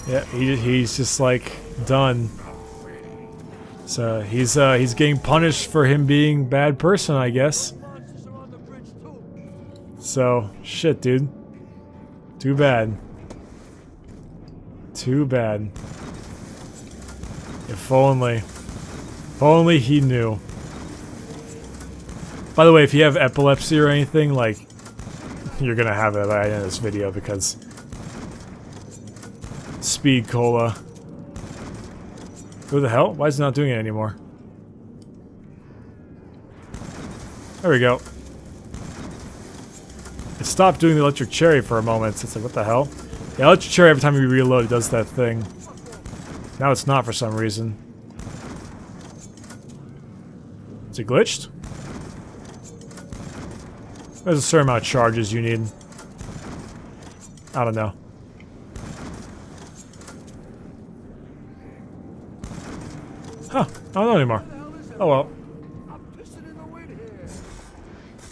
Yeah, he's just like done. So he's getting punished for him being a bad person, I guess. So shit, dude. Too bad. Too bad. If only he knew. By the way, if you have epilepsy or anything, like, you're gonna have it by the end of this video because Speed Cola. Who the hell? Why is it not doing it anymore? There we go. It stopped doing the electric cherry for a moment. It's like, what the hell? The electric cherry, every time you reload, it does that thing. Now it's not for some reason. Is it glitched? There's a certain amount of charges you need. I don't know. Huh. I don't know anymore. Oh well.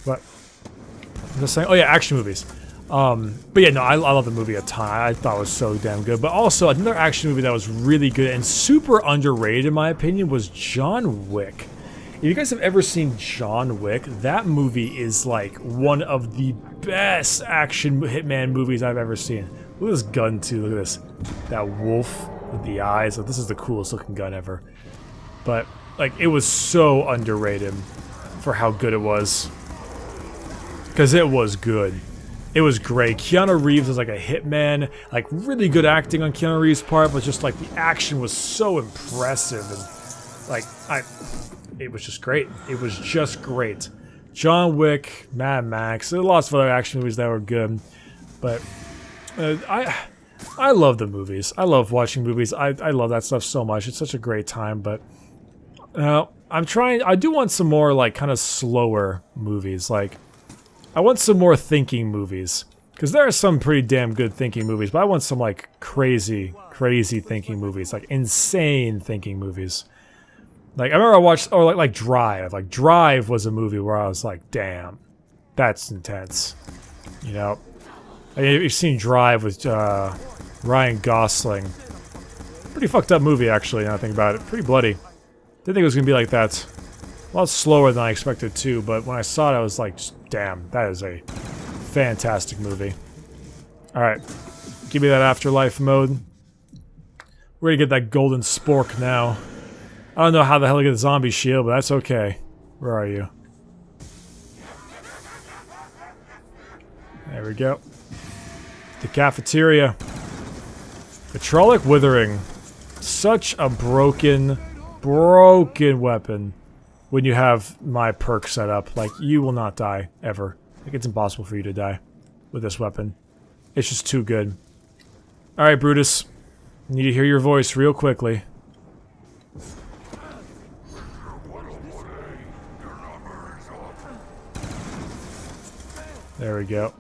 What? I'm just saying. Oh yeah, action movies. But yeah, no, I love the movie a ton. I thought it was so damn good. But also, another action movie that was really good and super underrated, in my opinion, was John Wick. If you guys have ever seen John Wick, that movie is like one of the best action Hitman movies I've ever seen. Look at this gun too, look at this. That wolf with the eyes, like, this is the coolest looking gun ever. But, like, it was so underrated for how good it was. Because it was good. It was great. Keanu Reeves was like a hitman, like really good acting on Keanu Reeves' part, but just like the action was so impressive and like it was just great. It was just great. John Wick, Mad Max, there were lots of other action movies that were good, but I love the movies. I love watching movies. I love that stuff so much. It's such a great time, but I do want some more like kind of slower movies. Like I want some more thinking movies. Because there are some pretty damn good thinking movies, but I want some, like, crazy thinking movies. Like, insane thinking movies. Like, I remember I watched, or like Drive. Like, Drive was a movie where I was like, damn, that's intense. You know? I mean, you've seen Drive with Ryan Gosling. Pretty fucked up movie, actually, now I think about it. Pretty bloody. Didn't think it was gonna be like that. A lot slower than I expected too, but when I saw it, I was like, damn, that is a fantastic movie. Alright, give me that afterlife mode. We're gonna get that golden spork now. I don't know how the hell to get the zombie shield, but that's okay. Where are you? There we go. The cafeteria. Vitrolic Withering. Such a broken weapon. When you have my perk set up, like, you will not die, ever. Like, it's impossible for you to die with this weapon. It's just too good. Alright, Brutus. Need to hear your voice real quickly. There we go.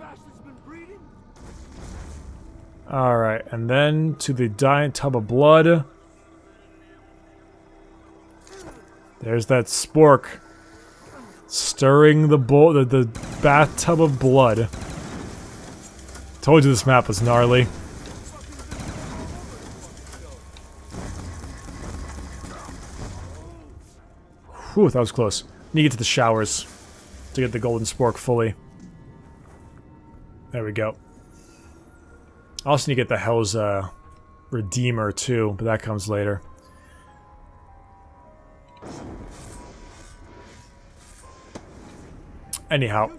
Alright, and then to the giant tub of blood. There's that spork. Stirring the bowl, the bathtub of blood. Told you this map was gnarly. Whew, that was close. Need to get to the showers to get the golden spork fully. There we go. I also need to get the Hell's Redeemer too, but that comes later. Anyhow,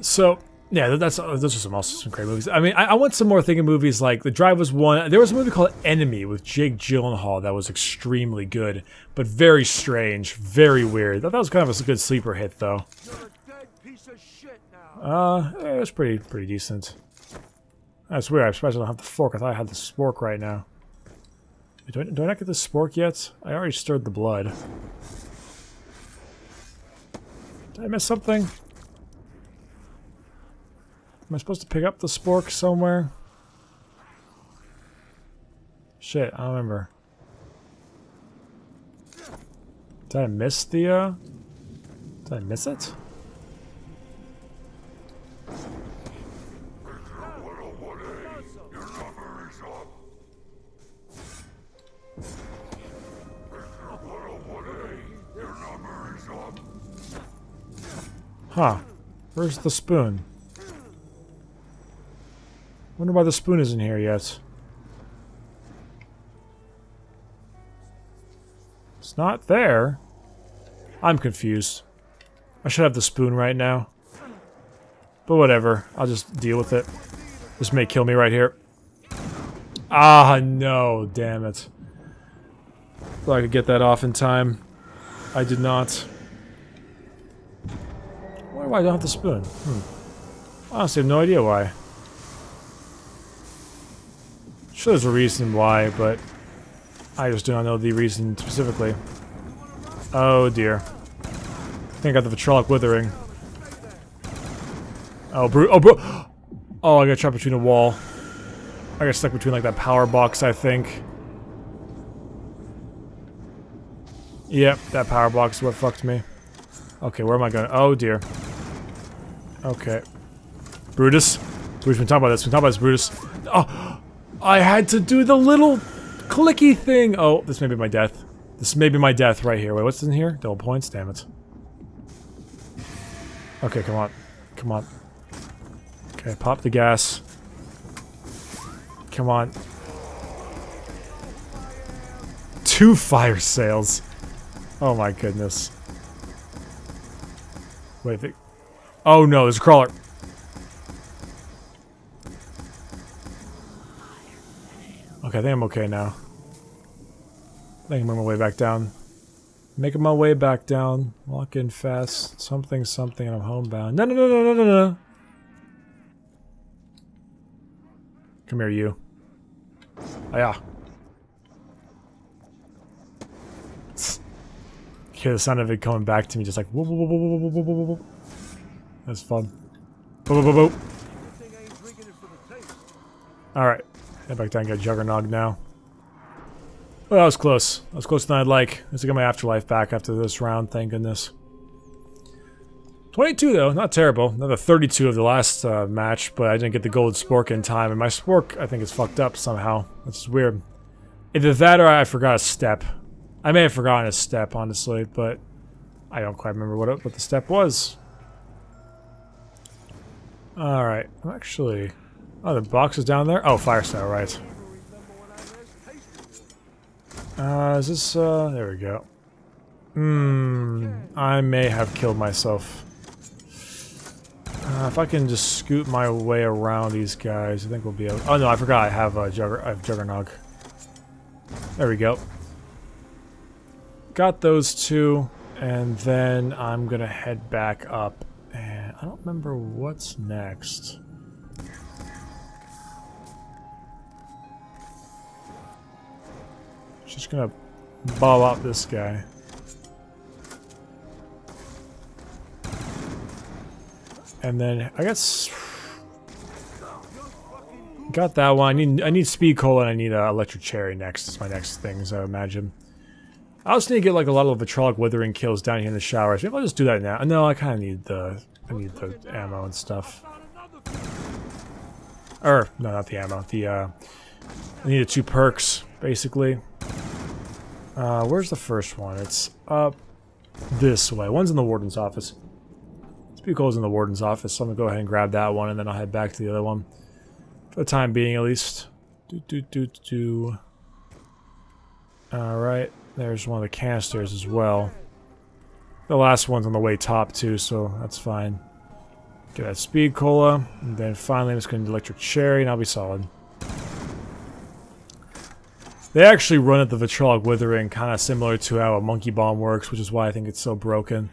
so yeah, those are some great movies. I mean, I want some more thinking movies. Like The Drive was one. There was a movie called Enemy with Jake Gyllenhaal that was extremely good, but very strange, very weird. That was kind of a good sleeper hit, though. It was pretty decent. That's weird. I'm surprised I don't have the fork. I thought I had the spork right now. Do I not get the spork yet? I already stirred the blood. Did I miss something? Am I supposed to pick up the spork somewhere? Shit, I don't remember. Did I miss the, Did I miss it? Huh. Where's the spoon? Wonder why the spoon isn't here yet. It's not there. I'm confused. I should have the spoon right now. But whatever. I'll just deal with it. This may kill me right here. Ah, no. Damn it. Thought I could get that off in time. I did not. Why I don't have the spoon? I honestly have no idea why. Sure there's a reason why, but I just do not know the reason specifically. Oh dear. I think I got the Vitrolic Withering. Oh, oh, I got trapped between a wall. I got stuck between like that power box, I think. Yep, that power box is what fucked me. Okay, where am I going? Oh dear. Okay. Brutus? We've been talking about this. We've been talking about this, Brutus. Oh! I had to do the little clicky thing! Oh, this may be my death. This may be my death right here. Wait, what's in here? Double points? Damn it. Okay, come on. Come on. Okay, pop the gas. Come on. 2 fire sales. Oh my goodness. Wait, oh no, there's a crawler. Okay, I think I'm okay now. I think I'm on my way back down. Making my way back down. Walking fast. Something, something, and I'm homebound. No, no, no, no, no, no, no. Come here, you. Oh, yeah. Hear the sound of it coming back to me, just like whoop, whoop, whoop, whoop, whoop, whoop, whoop, whoop. That's fun. Whoop, whoop, whoop, whoop. Alright. Head back down and get Juggernog now. Well, that was close. That was closer than I'd like. At least I got my afterlife back after this round, thank goodness. 22 though, not terrible. Another 32 of the last match, but I didn't get the gold spork in time, and my spork, I think, is fucked up somehow. Which is weird. Either that or I forgot a step. I may have forgotten a step, honestly, but I don't quite remember what the step was. Alright, actually... Oh, the box is down there? Oh, Fireside, right. Is this, there we go. I may have killed myself. If I can just scoot my way around these guys, I think we'll be able... Oh no, I forgot I have Juggernog. There we go. Got those two, and then I'm gonna head back up. And I don't remember what's next. Just gonna ball out this guy. And then I guess got that one. I need speed cola and I need electric cherry next. It's my next things, I imagine. I also need to get like a lot of vitrolic withering kills down here in the showers. Maybe I'll just do that now. No, I kind of need the ammo and stuff. Or no, not the ammo. I need the 2 perks basically. Where's the first one? It's up this way. One's in the warden's office. Speed cola's in the warden's office, so I'm gonna go ahead and grab that one, and then I'll head back to the other one. For the time being, at least. Alright, there's one of the canisters as well. The last one's on the way top, too, so that's fine. Get that speed cola, and then finally I'm just gonna do electric cherry, and I'll be solid. They actually run at the vitrolic withering kind of similar to how a monkey bomb works, which is why I think it's so broken.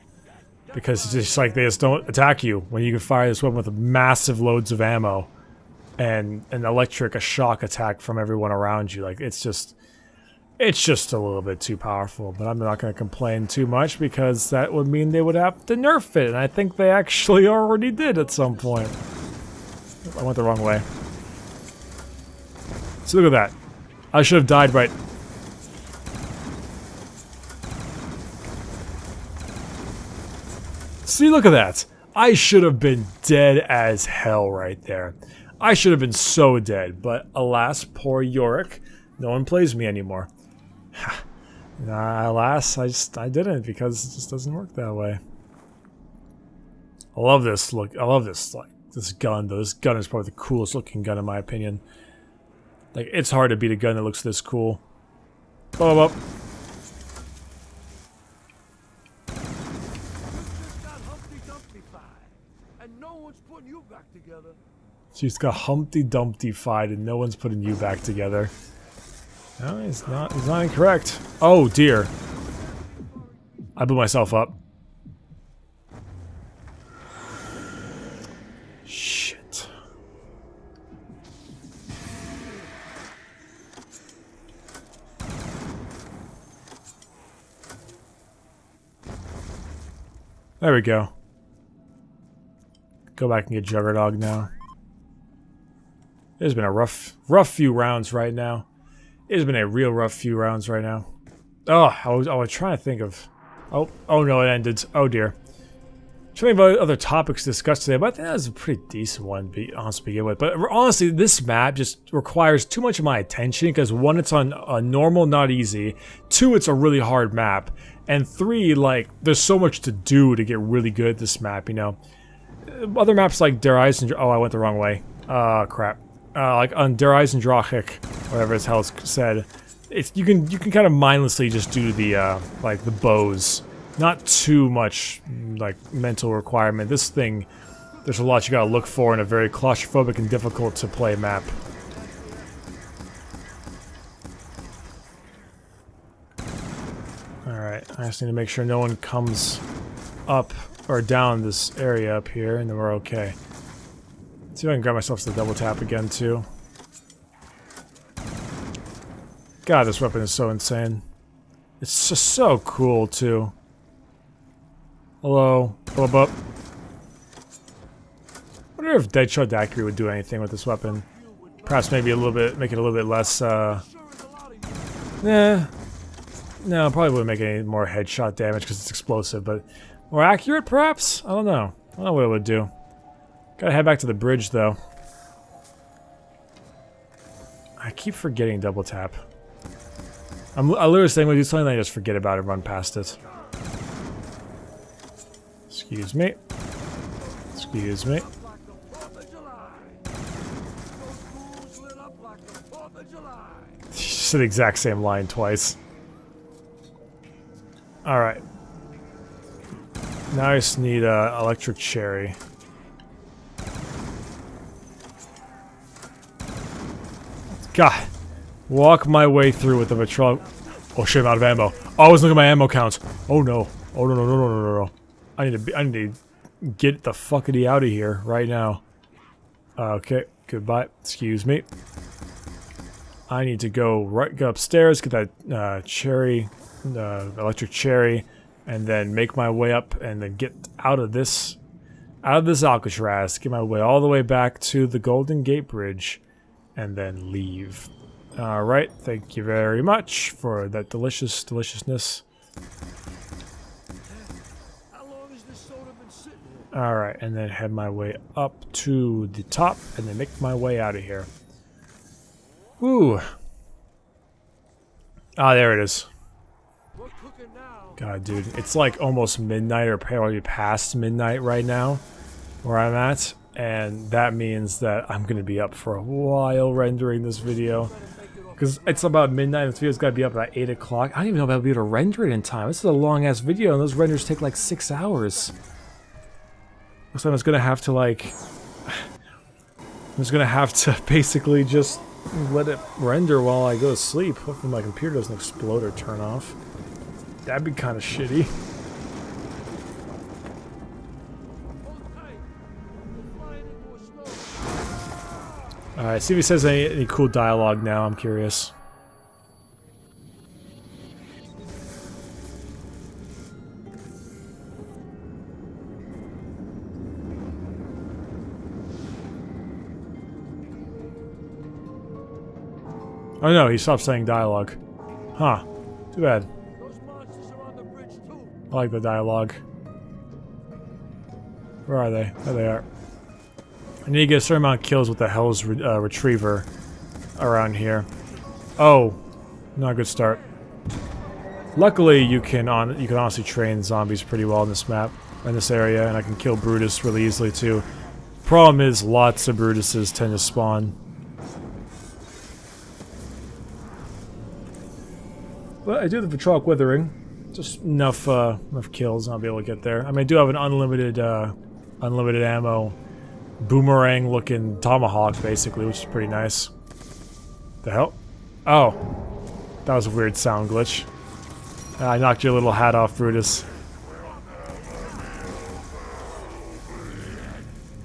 Because it's just like they just don't attack you when you can fire this weapon with massive loads of ammo and a shock attack from everyone around you. Like it's just a little bit too powerful. But I'm not going to complain too much because that would mean they would have to nerf it, and I think they actually already did at some point. I went the wrong way. So look at that. I should have died right. See, look at that. I should have been dead as hell right there. I should have been so dead, but alas, poor Yorick, no one plays me anymore. Alas, I didn't because it just doesn't work that way. I love this look. I love this gun though. This gun is probably the coolest looking gun in my opinion. Like it's hard to beat a gun that looks this cool. Boom up. She's got Humpty Dumpty fight and no one's putting you back together. No, he's not incorrect. Oh dear. I blew myself up. Shit. There we go. Go back and get Juggernog now. It's been a rough few rounds right now. It's been a real rough few rounds right now. Oh, I was trying to think of... Oh no, it ended. Oh dear. Trying to think of other topics to discuss today, but I think that was a pretty decent one, to be honest, to begin with. But honestly, this map just requires too much of my attention, because 1, it's on a normal, not easy. 2, it's a really hard map. And 3, like, there's so much to do to get really good at this map, you know. other maps like Der Eisen... Oh, I went the wrong way. Crap. Like on Der Eisendrachik, whatever it's how it's said. You can kind of mindlessly just do the like the bows. Not too much like mental requirement. This thing, there's a lot you gotta look for in a very claustrophobic and difficult to play map. Alright, I just need to make sure no one comes up or down this area up here, and then we're okay. Let's see if I can grab myself to the double tap again too. God, this weapon is so insane. It's just so cool too. Hello. Hello, up. I wonder if Deadshot Daiquiri would do anything with this weapon. Perhaps maybe a little bit, make it a little bit less, nah. No, probably wouldn't make any more headshot damage because it's explosive, but more accurate, perhaps? I don't know. I don't know what it would do. Gotta head back to the bridge, though. I keep forgetting double tap. I literally saying when I do something, I just forget about it and run past it. Excuse me. Excuse me. Just the exact same line twice. Alright. Now I just need electric cherry. God. Walk my way through with the patrol. Oh shit, I'm out of ammo. Oh, I was looking at my ammo counts. Oh no. Oh no no no no no no. I need to get the fuckity out of here right now. Okay, goodbye. Excuse me. I need to go upstairs, get that cherry, electric cherry, and then make my way up and then get out of this Alcatraz, get my way all the way back to the Golden Gate Bridge, and then leave. Alright, thank you very much for that deliciousness. Alright, and then head my way up to the top, and then make my way out of here. Ooh. Ah, there it is. God, dude, it's like almost midnight or probably past midnight right now where I'm at, and that means that I'm gonna be up for a while rendering this video because it's about midnight and this video's gotta be up at 8 o'clock. I don't even know if I'll be able to render it in time. This is a long ass video and those renders take like 6 hours. So I'm just gonna have to like basically just let it render while I go to sleep. Hopefully my computer doesn't explode or turn off. That'd be kind of shitty. Alright, see if he says any cool dialogue now, I'm curious. Oh no, he stopped saying dialogue. Huh. Too bad. I like the dialogue. Where are they? There they are. I need to get a certain amount of kills with the Hell's Retriever around here. Oh, not a good start. Luckily, you can honestly train zombies pretty well in this map, in this area, and I can kill Brutus really easily too. Problem is, lots of Brutuses tend to spawn. But I do have the Vitrolic Withering. Just enough kills and I'll be able to get there. I mean, I do have an unlimited ammo boomerang looking tomahawk basically, which is pretty nice. The hell? Oh. That was a weird sound glitch. I knocked your little hat off, Brutus.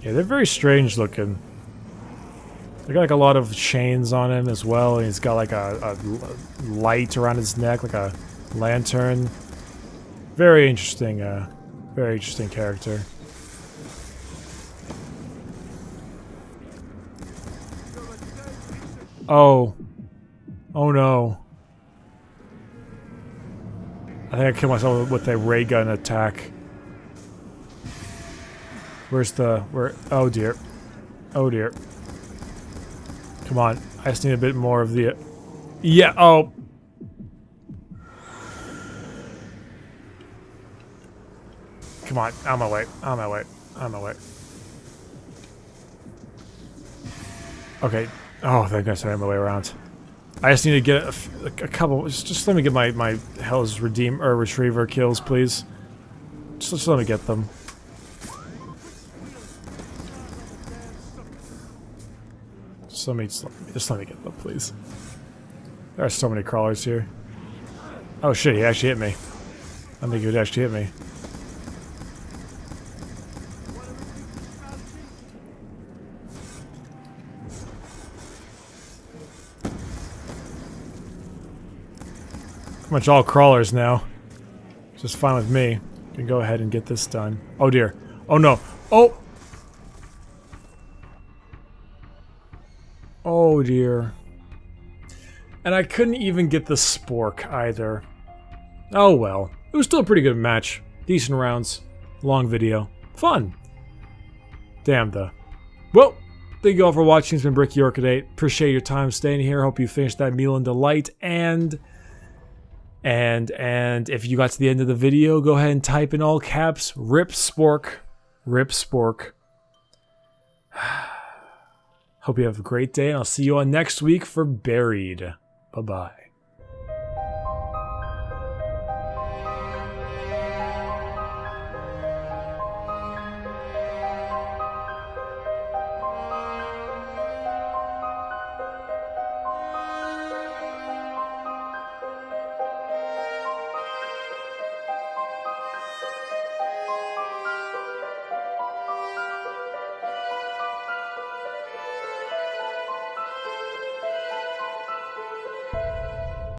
Yeah, they're very strange looking. They got like a lot of chains on him as well, and he's got like a light around his neck, like a lantern. Very interesting character. Oh. Oh no. I think I killed myself with a ray gun attack. Oh dear. Oh dear. Come on. I just need a bit more of the... Yeah, oh. Come on, on my way, on my way, on my way. Okay. Oh, thank goodness I had my way around. I just need to get a couple. Just let me get my Hell's Retriever kills, please. Just let me get them. Just let me get them, please. There are so many crawlers here. Oh shit, he actually hit me. I think he would actually hit me. Pretty much all crawlers now. Just fine with me. You can go ahead and get this done. Oh dear. Oh no. Oh! Oh dear. And I couldn't even get the spork either. Oh well. It was still a pretty good match. Decent rounds. Long video. Fun. Damn though. Well, thank you all for watching. It's been Bricky Orchidate. Appreciate your time staying here. Hope you finished that meal in delight. And if you got to the end of the video, go ahead and type in all caps, RIP Spork. RIP Spork. Hope you have a great day, and I'll see you on next week for Buried. Bye-bye.